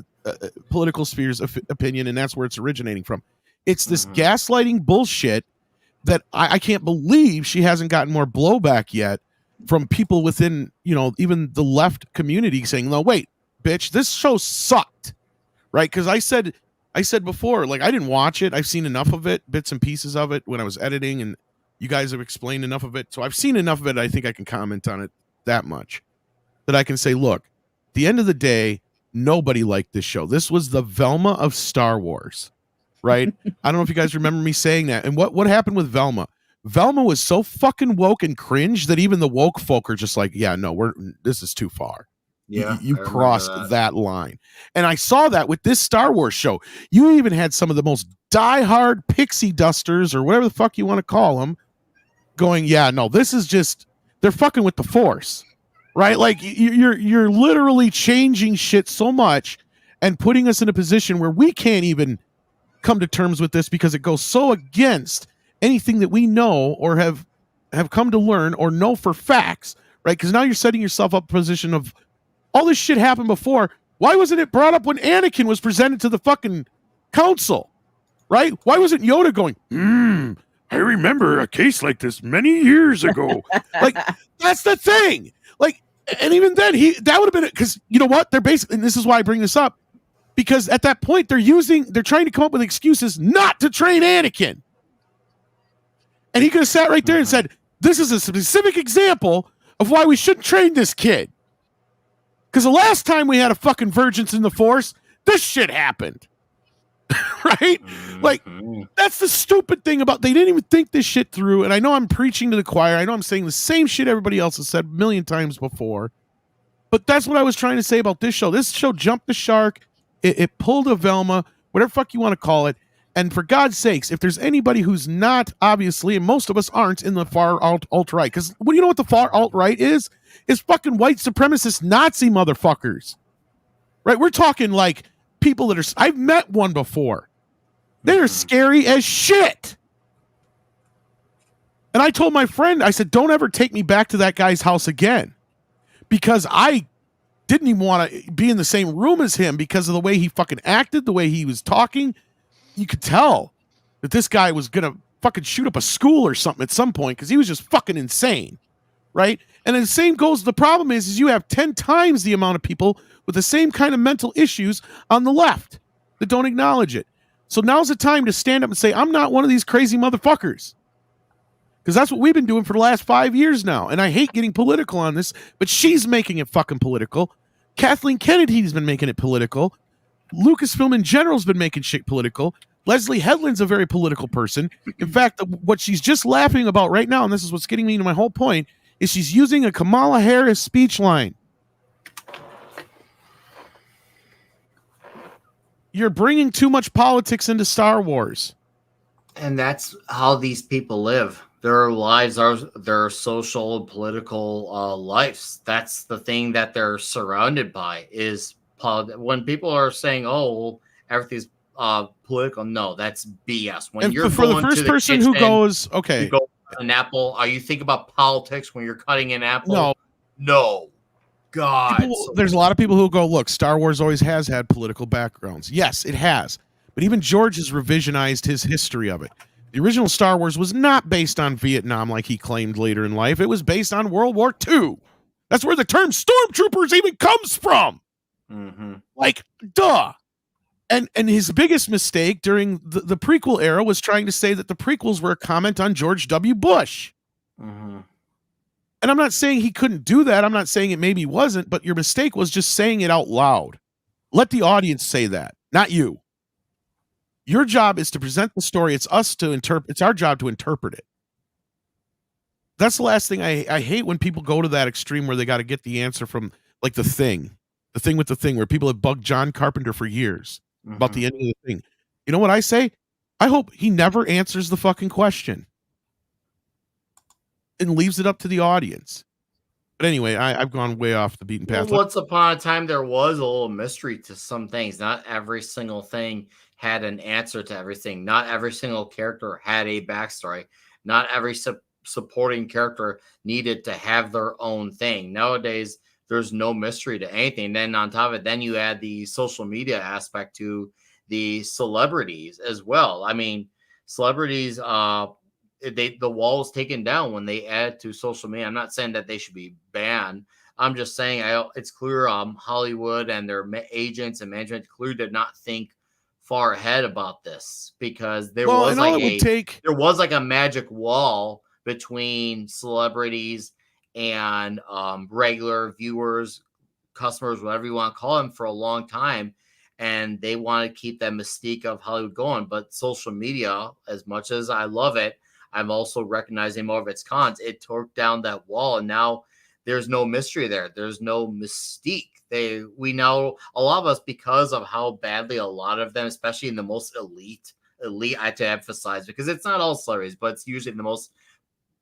political sphere's opinion, and that's where it's originating from. It's this gaslighting bullshit that I can't believe she hasn't gotten more blowback yet from people within, even the left community saying, no, wait, bitch, this show sucked, right? Because I said before, like, I didn't watch it. I've seen enough of it, bits and pieces of it when I was editing, and you guys have explained enough of it. So I've seen enough of it. I think I can comment on it that much that I can say, look, at the end of the day, nobody liked this show. This was the Velma of Star Wars, right? I don't know if you guys remember me saying that. And what happened with Velma? Velma was so fucking woke and cringe that even the woke folk are just like, yeah, no, this is too far. Yeah, you crossed that line. And I saw that with this Star Wars show. You even had some of the most diehard pixie dusters, or whatever the fuck you want to call them, going, yeah, no, this is just, they're fucking with the Force, right? Like you're literally changing shit so much and putting us in a position where we can't even come to terms with this because it goes so against anything that we know or have come to learn or know for facts, right? Because now you're setting yourself up in a position of all this shit happened before. Why wasn't it brought up when Anakin was presented to the fucking council, right? Why wasn't Yoda going, I remember a case like this many years ago. Like, that's the thing. Like, and even then, that would have been, because you know what? They're basically, and this is why I bring this up, because at that point, they're trying to come up with excuses not to train Anakin. And he could have sat right there and said, this is a specific example of why we shouldn't train this kid. Because the last time we had a fucking Virgins in the Force, this shit happened. Right? Like, that's the stupid thing about, they didn't even think this shit through. And I know I'm preaching to the choir. I know I'm saying the same shit everybody else has said a million times before. But that's what I was trying to say about this show. This show jumped the shark. It pulled a Velma, whatever fuck you want to call it. And for God's sakes, if there's anybody who's not, obviously, and most of us aren't in the far alt-right, because well, you know what the far alt-right is? It's fucking white supremacist Nazi motherfuckers. Right? We're talking like people that are, I've met one before. They're scary as shit. And I told my friend, I said, don't ever take me back to that guy's house again. Because I didn't even want to be in the same room as him because of the way he fucking acted, the way he was talking. You could tell that this guy was going to fucking shoot up a school or something at some point because he was just fucking insane, right? And the same goes, the problem is you have 10 times the amount of people with the same kind of mental issues on the left that don't acknowledge it. So now's the time to stand up and say, I'm not one of these crazy motherfuckers. Because that's what we've been doing for the last 5 years now. And I hate getting political on this, but she's making it fucking political. Kathleen Kennedy's been making it political. Lucasfilm in general has been making shit political. Leslie Headland's a very political person. In fact, what she's just laughing about right now, and this is what's getting me to my whole point, is she's using a Kamala Harris speech line. You're bringing too much politics into Star Wars. And that's how these people live. Their lives are their social and political lives. That's the thing that they're surrounded by is when people are saying, oh, everything's political. No, that's BS. When you're for the first person who goes, okay, you go an apple. Are you think about politics when you're cutting an apple? No. God. There's a lot of people who go, look, Star Wars always has had political backgrounds. Yes, it has. But even George has revisionized his history of it. The original Star Wars was not based on Vietnam like he claimed later in life. It was based on World War II. That's where the term stormtroopers even comes from. Mm-hmm. Like, duh. And his biggest mistake during the prequel era was trying to say that the prequels were a comment on George W. Bush. Mm-hmm. And I'm not saying he couldn't do that. I'm not saying it maybe wasn't, but your mistake was just saying it out loud. Let the audience say that, not you. Your job is to present the story. It's us to interpret. It's our job to interpret it. That's the last thing I hate when people go to that extreme where they got to get the answer from like the thing with the thing where people have bugged John Carpenter for years about the ending of the thing. You know what I say? I hope he never answers the fucking question and leaves it up to the audience. But anyway, I've gone way off the beaten path. Well, once upon a time, there was a little mystery to some things. Not every single thing had an answer to everything. Not every single character had a backstory. Not every supporting character needed to have their own thing. Nowadays, there's no mystery to anything. Then on top of it, then you add the social media aspect to the celebrities as well. I mean, celebrities, the wall is taken down when they add to social media. I'm not saying that they should be banned. I'm just saying it's clear Hollywood and their agents and management clearly did not think far ahead about this because there was like a magic wall between celebrities and regular viewers, customers, whatever you want to call them, for a long time. And they want to keep that mystique of Hollywood going. But social media, as much as I love it, I'm also recognizing more of its cons. It tore down that wall, and now there's no mystery there. There's no mystique. We know a lot of us, because of how badly a lot of them, especially in the most elite, I have to emphasize, because it's not all celebrities, but it's usually the most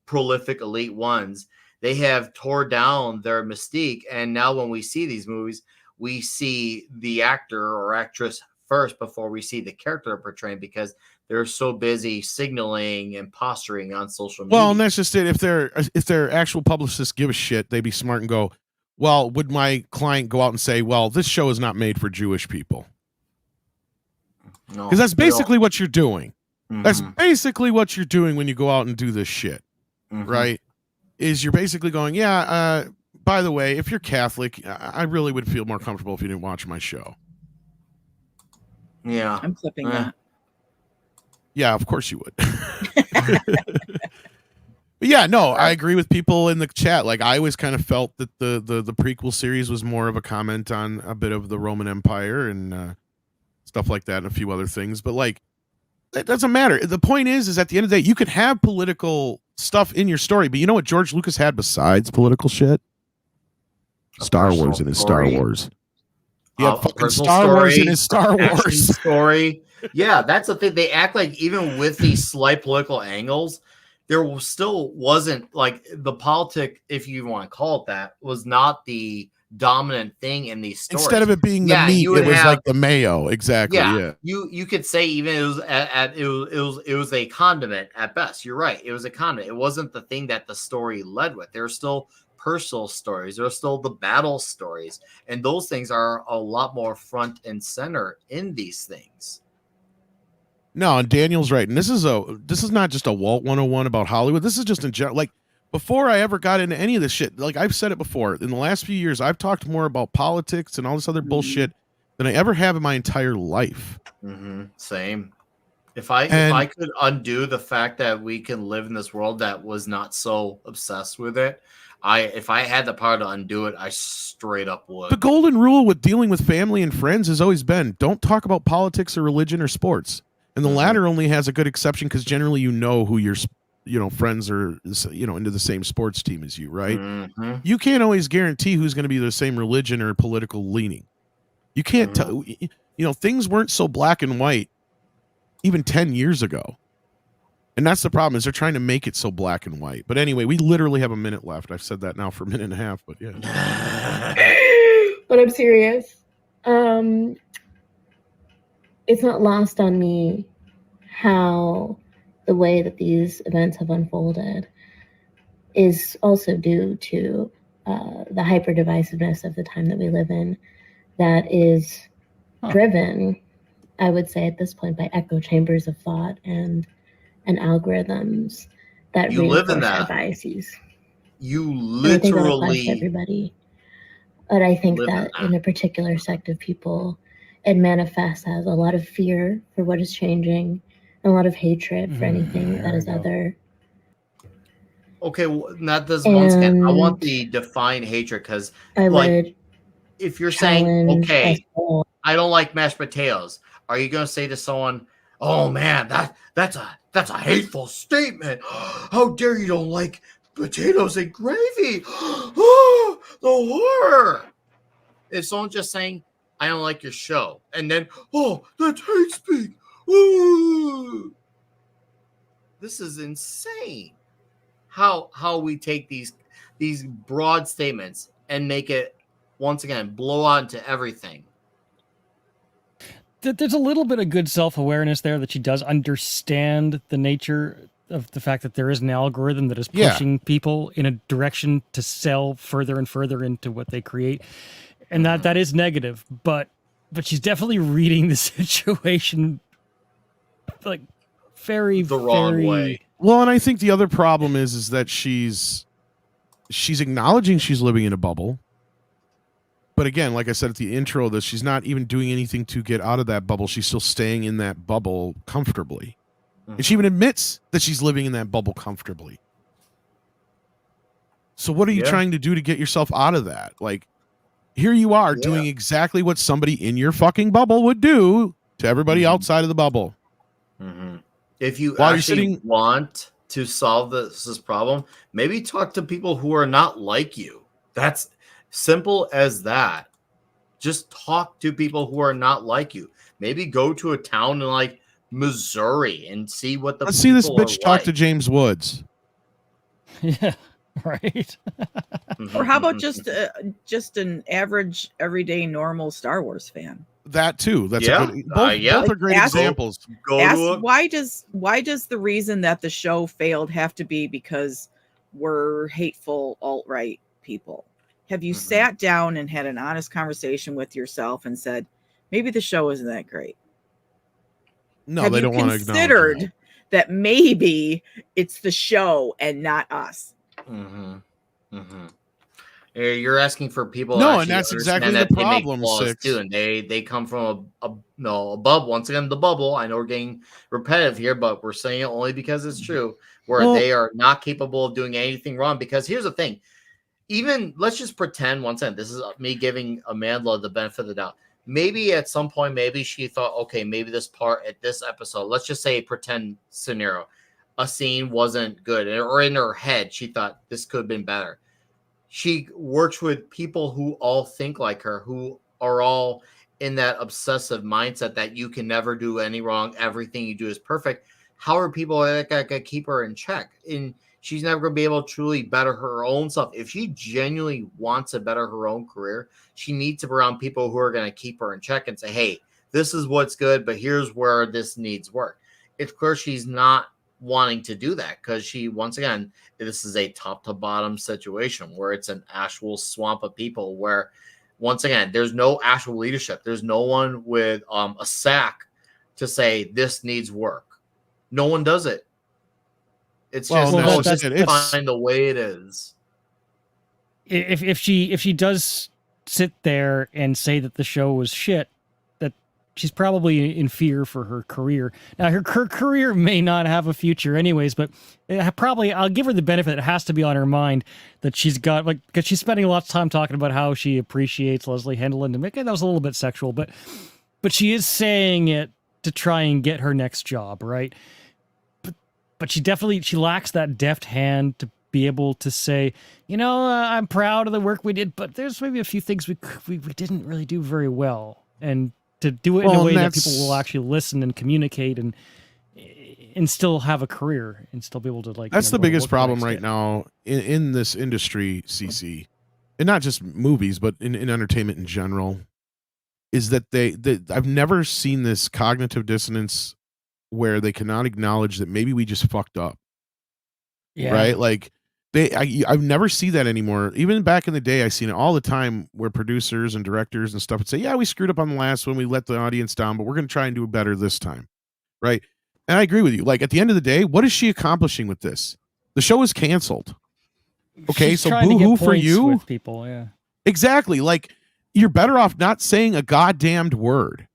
prolific elite ones. They have tore down their mystique, and now when we see these movies, we see the actor or actress first before we see the character they're portraying, because they're so busy signaling and posturing on social media. Well, and that's just it. If their actual publicists give a shit, they'd be smart and go, well, would my client go out and say, well, this show is not made for Jewish people? Because that's basically what you're doing. Mm-hmm. That's basically what you're doing when you go out and do this shit, right? Is you're basically going, by the way, if you're Catholic, I really would feel more comfortable if you didn't watch my show. Yeah. I'm clipping that. Yeah, of course you would. But yeah, no, I agree with people in the chat. Like, I always kind of felt that the prequel series was more of a comment on a bit of the Roman Empire and stuff like that and a few other things. But like, that doesn't matter. The point is at the end of the day, you could have political stuff in your story, but you know what George Lucas had besides political shit? Star Wars in his Star Wars. He had fucking Star Wars in his Star Wars story. Yeah, that's the thing. They act like even with these slight political angles, there still wasn't, like, the politic, if you want to call it that, was not the dominant thing in these stories. Instead of it being the meat, it was like the mayo. Exactly. Yeah. You could say even it was a condiment at best. You're right. It was a condiment. It wasn't the thing that the story led with. There's still personal stories. There's still the battle stories, and those things are a lot more front and center in these things. No, and Daniel's right. And this is not just a Walt 101 about Hollywood. This is just in general. Like, before I ever got into any of this shit, like I've said it before, in the last few years, I've talked more about politics and all this other bullshit than I ever have in my entire life. Same. If I could undo the fact that we can live in this world that was not so obsessed with it, if I had the power to undo it, I straight up would. The golden rule with dealing with family and friends has always been don't talk about politics or religion or sports. And the latter only has a good exception because generally you know who your friends are, into the same sports team as you, right? You can't always guarantee who's going to be the same religion or political leaning. You can't tell. Things weren't so black and white even 10 years ago. And that's the problem, is they're trying to make it so black and white. But anyway, we literally have a minute left. I've said that now for a minute and a half, but yeah. But I'm serious. It's not lost on me how the way that these events have unfolded is also due to the hyper divisiveness of the time that we live in, that is driven, I would say at this point, by echo chambers of thought and algorithms that reinforce our biases. You I think that applies to literally everybody. But I think live in that in a particular sect of people, it manifests as a lot of fear for what is changing and a lot of hatred for anything that is other. Okay, not this once again. I want the defined hatred, because if you're saying, okay, I don't like mashed potatoes, are you going to say to someone, oh man, that's a hateful statement. How dare you don't like potatoes and gravy? Oh, the horror. If someone's just saying, I don't like your show, and then, oh, that's hate speak. Ooh. This is insane. How we take these broad statements and make it, once again, blow out into everything. There's a little bit of good self-awareness there, that she does understand the nature of the fact that there is an algorithm that is pushing people in a direction to sell further and further into what they create. And that is negative, but she's definitely reading the situation like the wrong way. Well, and I think the other problem is that she's acknowledging she's living in a bubble. But again, like I said at the intro of this, she's not even doing anything to get out of that bubble. She's still staying in that bubble comfortably. And she even admits that she's living in that bubble comfortably. So what are you trying to do to get yourself out of that? Like, here you are doing exactly what somebody in your fucking bubble would do to everybody outside of the bubble. If you actually want to solve this problem, maybe talk to people who are not like you. That's simple as that. Just talk to people who are not like you. Maybe go to a town in like Missouri and see what the Let's see this bitch talk like. to James Woods. Yeah, right. Or how about just an average, everyday, normal Star Wars fan? That too. That's a good, both are great examples. Why does the reason that the show failed have to be because we're hateful alt-right people? Have you sat down and had an honest conversation with yourself and said, maybe the show isn't that great? No, they don't want to acknowledge considered that maybe it's the show and not us. You're asking for people. No, and that's exactly the problem. Too, and they come from a bubble. Once again, the bubble. I know we're getting repetitive here, but we're saying it only because it's true. Where they are not capable of doing anything wrong. Because here's the thing. Even let's just pretend once again, this is me giving Amanda the benefit of the doubt. Maybe at some point, maybe she thought, okay, maybe this part at this episode, let's just say pretend scenario, a scene wasn't good, or in her head, she thought this could have been better. She works with people who all think like her, who are all in that obsessive mindset that you can never do any wrong. Everything you do is perfect. How are people that can keep her in check? And she's never going to be able to truly better her own self. If she genuinely wants to better her own career, she needs to be around people who are going to keep her in check and say, hey, this is what's good, but here's where this needs work. It's clear she's not wanting to do that because she, once again, this is a top to bottom situation where it's an actual swamp of people where, once again, there's no actual leadership. There's no one with a sack to say this needs work. No one does it. It's Well, just it's fine the way it is. If she does sit there and say that the show was shit, that she's probably in fear for her career. Now her career may not have a future anyways, but probably I'll give her the benefit. It has to be on her mind that she's got, like, because she's spending lots of time talking about how she appreciates Leslie Hendeland, and that was a little bit sexual, but she is saying it to try and get her next job, right? But she lacks that deft hand to be able to say, I'm proud of the work we did, but there's maybe a few things we didn't really do very well, and to do it in a way that people will actually listen and communicate and still have a career and still be able to, like. That's the biggest problem right now in this industry, CC, and not just movies, but in entertainment in general, is that I've never seen this cognitive dissonance where they cannot acknowledge that maybe we just fucked up. Yeah. Right? Like I've never seen that anymore. Even back in the day, I seen it all the time where producers and directors and stuff would say, yeah, we screwed up on the last one. We let the audience down, but we're going to try and do better this time. Right. And I agree with you. Like, at the end of the day, what is she accomplishing with this? The show is canceled. Okay. She's so trying to boo-hoo get for points you. with people. Yeah. Exactly. Like, you're better off not saying a goddamned word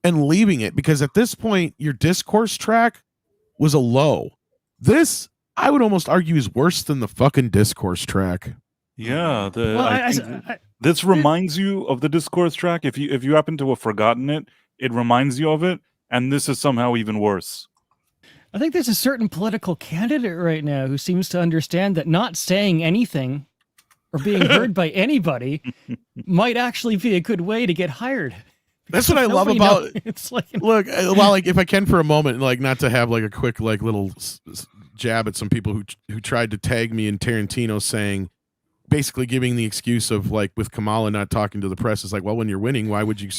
and leaving it, because at this point, your discourse track was a low. This, I would almost argue, is worse than the fucking discourse track. Yeah, this reminds you of the discourse track. If you happen to have forgotten it, it reminds you of it, and this is somehow even worse. I think there's a certain political candidate right now who seems to understand that not saying anything or being heard by anybody might actually be a good way to get hired. That's what I love about it's like, look, well, like, if I can for a moment, like, not to have like a quick like little jab at some people who tried to tag me in Tarantino saying, basically giving the excuse of, like, with Kamala not talking to the press, it's like, well, when you're winning, why would you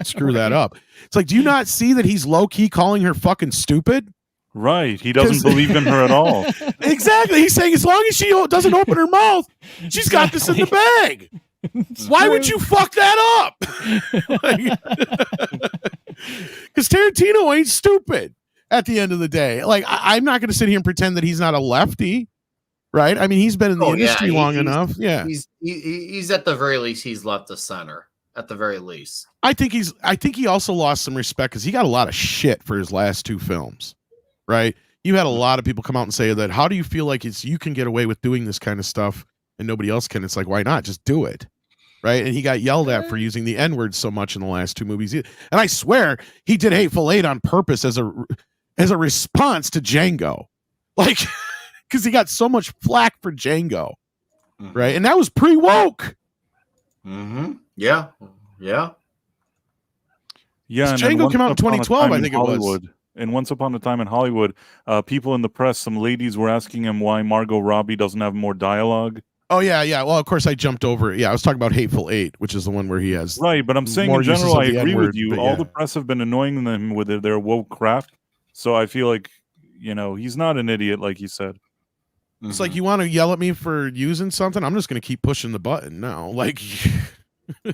screw that up? It's like, do you not see that he's low key calling her fucking stupid? Right. He doesn't believe in her at all. Exactly. He's saying as long as she doesn't open her mouth, she's got this in the bag. Why would you fuck that up? Because Tarantino ain't stupid at the end of the day. Like, I'm not going to sit here and pretend that he's not a lefty, right? I mean, he's been in the industry long enough. Yeah, he's at the very least, he's left of center. At the very least, I think he also lost some respect because he got a lot of shit for his last two films, right? You had a lot of people come out and say that, how do you feel like you can get away with doing this kind of stuff and nobody else can? It's like, why not just do it? Right. And he got yelled at for using the N-word so much in the last two movies. And I swear he did Hateful Eight on purpose as a response to Django. Like, because he got so much flack for Django. Mm-hmm. Right. And that was pre-woke. Mm-hmm. Yeah. Yeah. Yeah. Django came out in 2012, I think it was. And Once Upon a Time in Hollywood, people in the press, some ladies were asking him why Margot Robbie doesn't have more dialogue. Oh, yeah, yeah. Well, of course, I jumped over it. Yeah, I was talking about Hateful Eight, which is the one where he has... Right, but I'm saying in general, I agree with you. All the press have been annoying them with their woke crap. So I feel like, he's not an idiot, like he said. It's like, you want to yell at me for using something? I'm just going to keep pushing the button now. Like...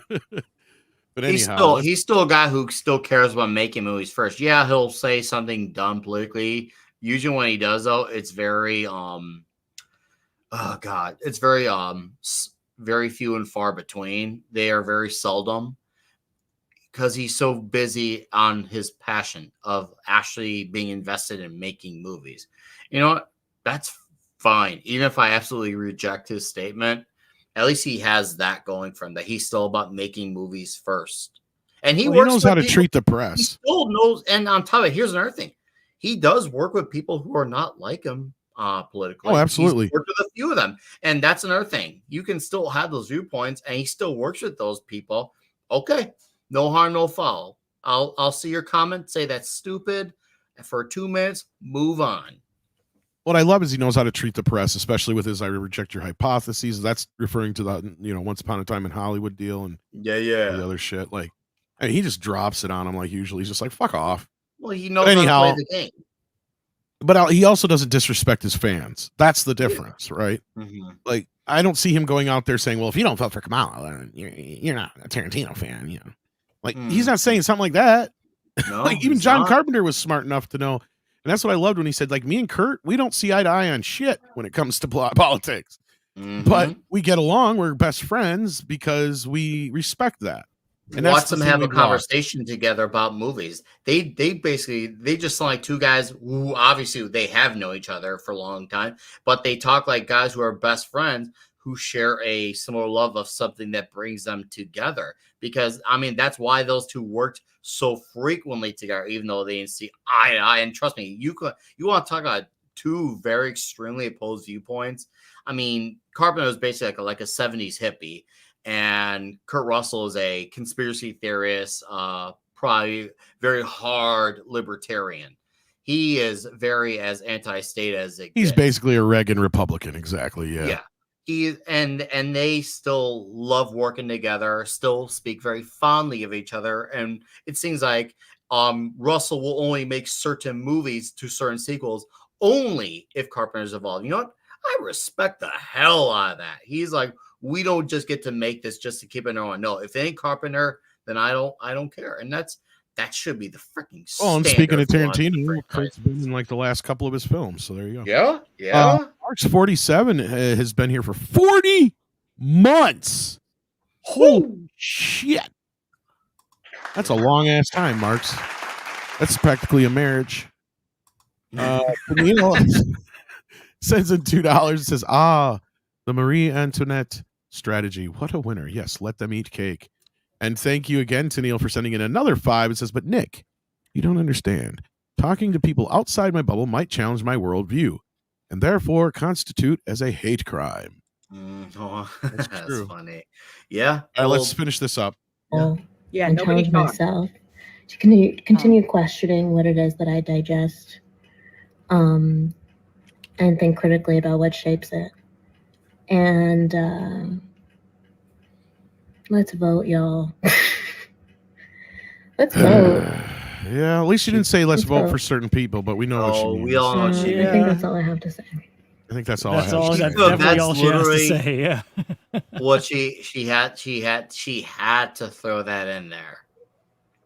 But anyhow, he's still a guy who still cares about making movies first. Yeah, he'll say something dumb politically. Usually when he does, though, it's very... it's very very few and far between. They are very seldom because he's so busy on his passion of actually being invested in making movies. You know what? That's fine. Even if I absolutely reject his statement, at least he has that going for him, that he's still about making movies first. And he knows how to treat the press. He still knows. And on top of it, here's another thing. He does work with people who are not like him. Politically. Oh, absolutely. He's worked with a few of them. And that's another thing. You can still have those viewpoints and he still works with those people. Okay. No harm, no foul. I'll see your comment, say that's stupid. And for 2 minutes, move on. What I love is he knows how to treat the press, especially with his I reject your hypotheses. That's referring to the, Once Upon a Time in Hollywood deal and the other shit. Like, I mean, he just drops it on him like usually. He's just like, fuck off. Well, he knows how to play the game. But he also doesn't disrespect his fans. That's the difference, right? Mm-hmm. Like, I don't see him going out there saying, well, if you don't vote for Kamala, then you're not a Tarantino fan, Like, he's not saying something like that. No, like, even John Carpenter was smart enough to know, And that's what I loved when he said, like, me and Kurt, we don't see eye to eye on shit when it comes to politics. But we get along. We're best friends because we respect that. And Watch that's the them thing have a we've lost. conversation together about movies. They basically just sound like two guys who obviously they have known each other for a long time, but they talk like guys who are best friends who share a similar love of something that brings them together. Because I mean, that's why those two worked so frequently together, even though they didn't see eye to eye. And trust me, you want to talk about two very extremely opposed viewpoints. I mean, Carpenter was basically like a 70s hippie. And Kurt Russell is a conspiracy theorist, probably very hard libertarian. He is very as anti-state as it He's gets. basically a Reagan Republican. Exactly. Yeah. Yeah. He and they still love working together, still speak very fondly of each other. And it seems like Russell will only make certain movies to certain sequels only if Carpenter's involved. You know what? I respect the hell out of that. He's like, we don't just get to make this just to keep it on. No, if it ain't Carpenter, then I don't care. And that should be the freaking Oh, and standard speaking of for one Tarantino, Kurt's been in like the last couple of his films. So there you go. Yeah, yeah. Mark's 47 has been here for 40 months. Holy shit. That's a long ass time, Marks. That's practically a marriage. Camille sends in $2. It says, the Marie Antoinette strategy. What a winner. Yes, let them eat cake. And thank you again to Neil for sending in another $5. It says, but Nick, you don't understand. Talking to people outside my bubble might challenge my worldview and therefore constitute as a hate crime. That's funny. Yeah. All right, let's finish this up. Yeah, and nobody challenge talks. myself to continue questioning what it is that I digest, and think critically about what shapes it. And let's vote, y'all. Let's vote. Yeah, at least you didn't say let's vote vote. for certain people, but we know what she means. We all know what she I think that's all I have to say. I think that's all That's I have all. to say. That's definitely all she has to say. Yeah. What she had to throw that in there.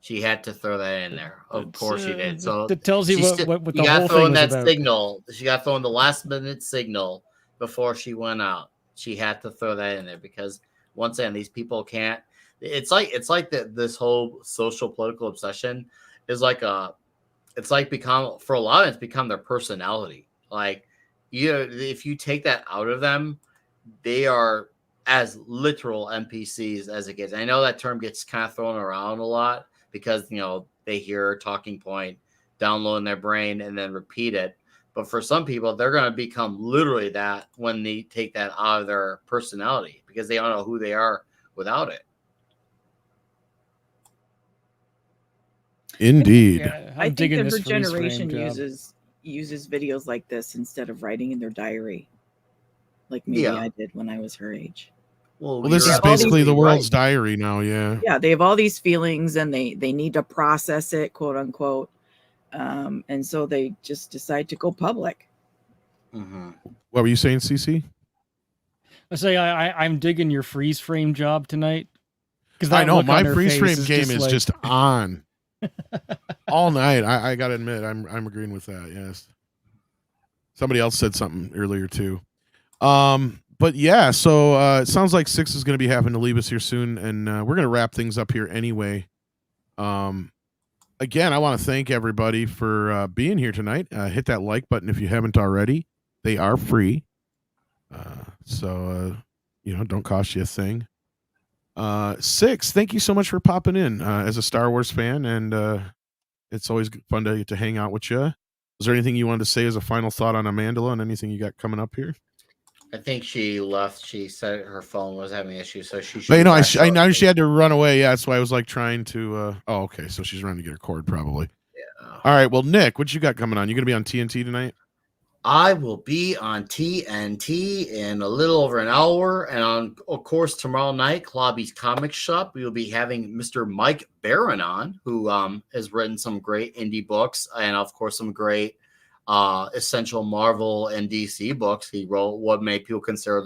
She had to throw that in there. Of course she did. So that tells you what the you got whole to throw thing in was that about. signal. She got to throw in the last minute signal before she went out. She had to throw that in there because once again, these people can't. It's like this whole social political obsession is become for a lot of it's become their personality. Like if you take that out of them, they are as literal NPCs as it gets. I know that term gets kind of thrown around a lot because they hear a talking point, download in their brain, and then repeat it. But for some people, they're going to become literally that when they take that out of their personality because they don't know who they are without it. Indeed. I think digging that this her freeze frame generation job. uses videos like this instead of writing in their diary, like maybe I did when I was her age. Well, this is basically the world's diary now. Yeah. Yeah, they have all these feelings and they need to process it, quote unquote, and so they just decide to go public. What were you saying, CC? I say I'm digging your freeze frame job tonight. I know my freeze frame game is just on all night. I gotta admit, I'm agreeing with that. Yes. Somebody else said something earlier too. But yeah, so it sounds like Six is going to be having to leave us here soon, and we're going to wrap things up here anyway. Again, I want to thank everybody for being here tonight. Hit that like button if you haven't already. They are free, so don't cost you a thing. Six, thank you so much for popping in as a Star Wars fan, and it's always fun to get to hang out with you. Is there anything you wanted to say as a final thought on Amandla and anything you got coming up here? I think she left. She said her phone was having issues, so she. But, I know she had to run away. Yeah, that's why I was like trying to. Oh, okay. So she's running to get her cord, probably. Yeah. All right. Well, Nick, what you got coming on? You gonna be on TNT tonight? I will be on TNT in a little over an hour, and of course tomorrow night, Klobby's Comic Shop. We will be having Mr. Mike Barron on, who has written some great indie books, and of course some great. Essential Marvel and DC books. He wrote what many people consider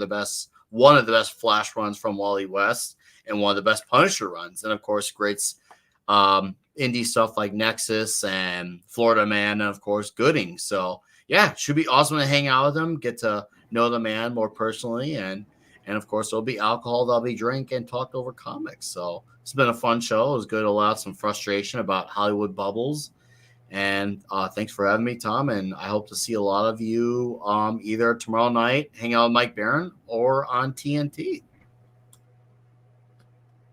one of the best Flash runs from Wally West and one of the best Punisher runs. And of course, greats indie stuff like Nexus and Florida Man, and of course Gooding. So yeah, should be awesome to hang out with them, get to know the man more personally, and of course there'll be alcohol, there'll be drink, and talked over comics. So it's been a fun show. It was good to allow some frustration about Hollywood bubbles. And thanks for having me, Tom. And I hope to see a lot of you either tomorrow night, hang out with Mike Barron, or on TNT.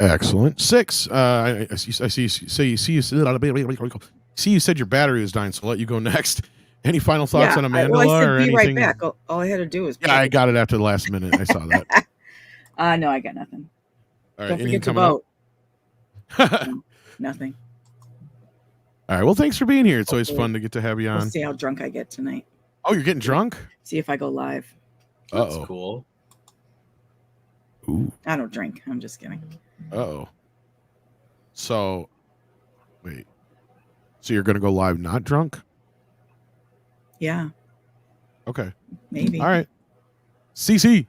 Excellent. 6. I see you said your battery was dying, so I'll let you go next. Any final thoughts on Amanda I said or be anything? right back. All I had to do was. Yeah, I got it after the last minute. I saw that. No, I got nothing. All right, Don't anything forget to coming up? vote. No, nothing. All right. Well, thanks for being here. It's always fun to get to have you on. We'll see how drunk I get tonight. Oh, you're getting drunk? See if I go live. That's cool. Ooh. I don't drink. I'm just kidding. Uh-oh. So, wait. So you're going to go live not drunk? Yeah, Okay. maybe. All right. CC.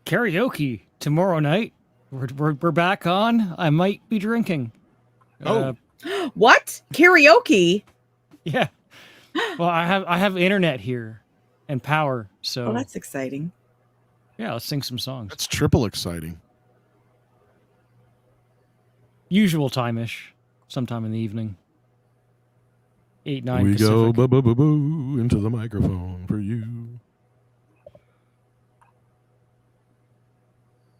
Karaoke tomorrow night. We're back on. I might be drinking. What? Karaoke? Yeah. Well, I have internet here and power, so Oh, that's exciting. yeah, let's sing some songs. That's triple exciting. Usual time-ish, sometime in the evening. 8, 9 We go Pacific. boo into the microphone for you.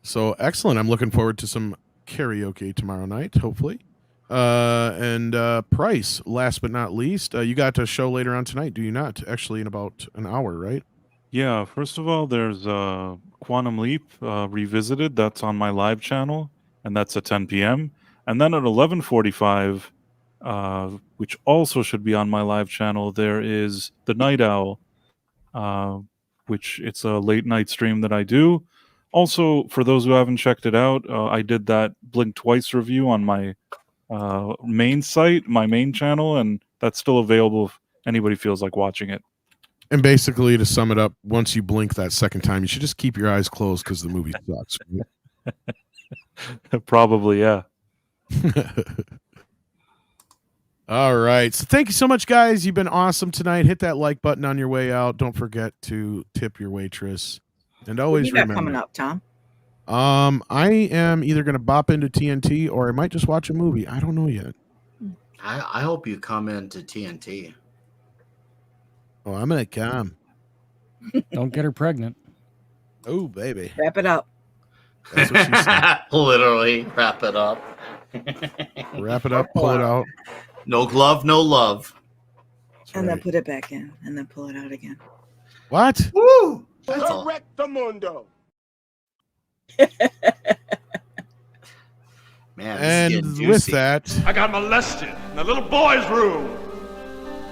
So excellent. I'm looking forward to some karaoke tomorrow night, hopefully. And Price, last but not least, you got a show later on tonight, do you not? Actually, in about an hour, right? Yeah, first of all, there's Quantum Leap Revisited. That's on my live channel, and that's at 10 p.m. And then at 11:45, which also should be on my live channel, there is The Night Owl, which it's a late night stream that I do. Also, for those who haven't checked it out, I did that Blink Twice review on my main site, my main channel, and that's still available if anybody feels like watching it. And basically, to sum it up, once you blink that second time, you should just keep your eyes closed because the movie sucks. Probably, yeah. All right. So thank you so much, guys. You've been awesome tonight. Hit that like button on your way out. Don't forget to tip your waitress. And What always do you got remember. coming up, Tom? I am either going to bop into TNT or I might just watch a movie. I don't know yet. I hope you come into TNT. Oh, I'm going to come. Don't get her pregnant. Oh, baby. Wrap it up. That's what she said. Literally, wrap it up. Wrap it up, pull it out. No glove, no love. And then put it back in, and then pull it out again. What? Woo! That's all. Correct the mundo. Man, And with that, I got molested in the little boy's room.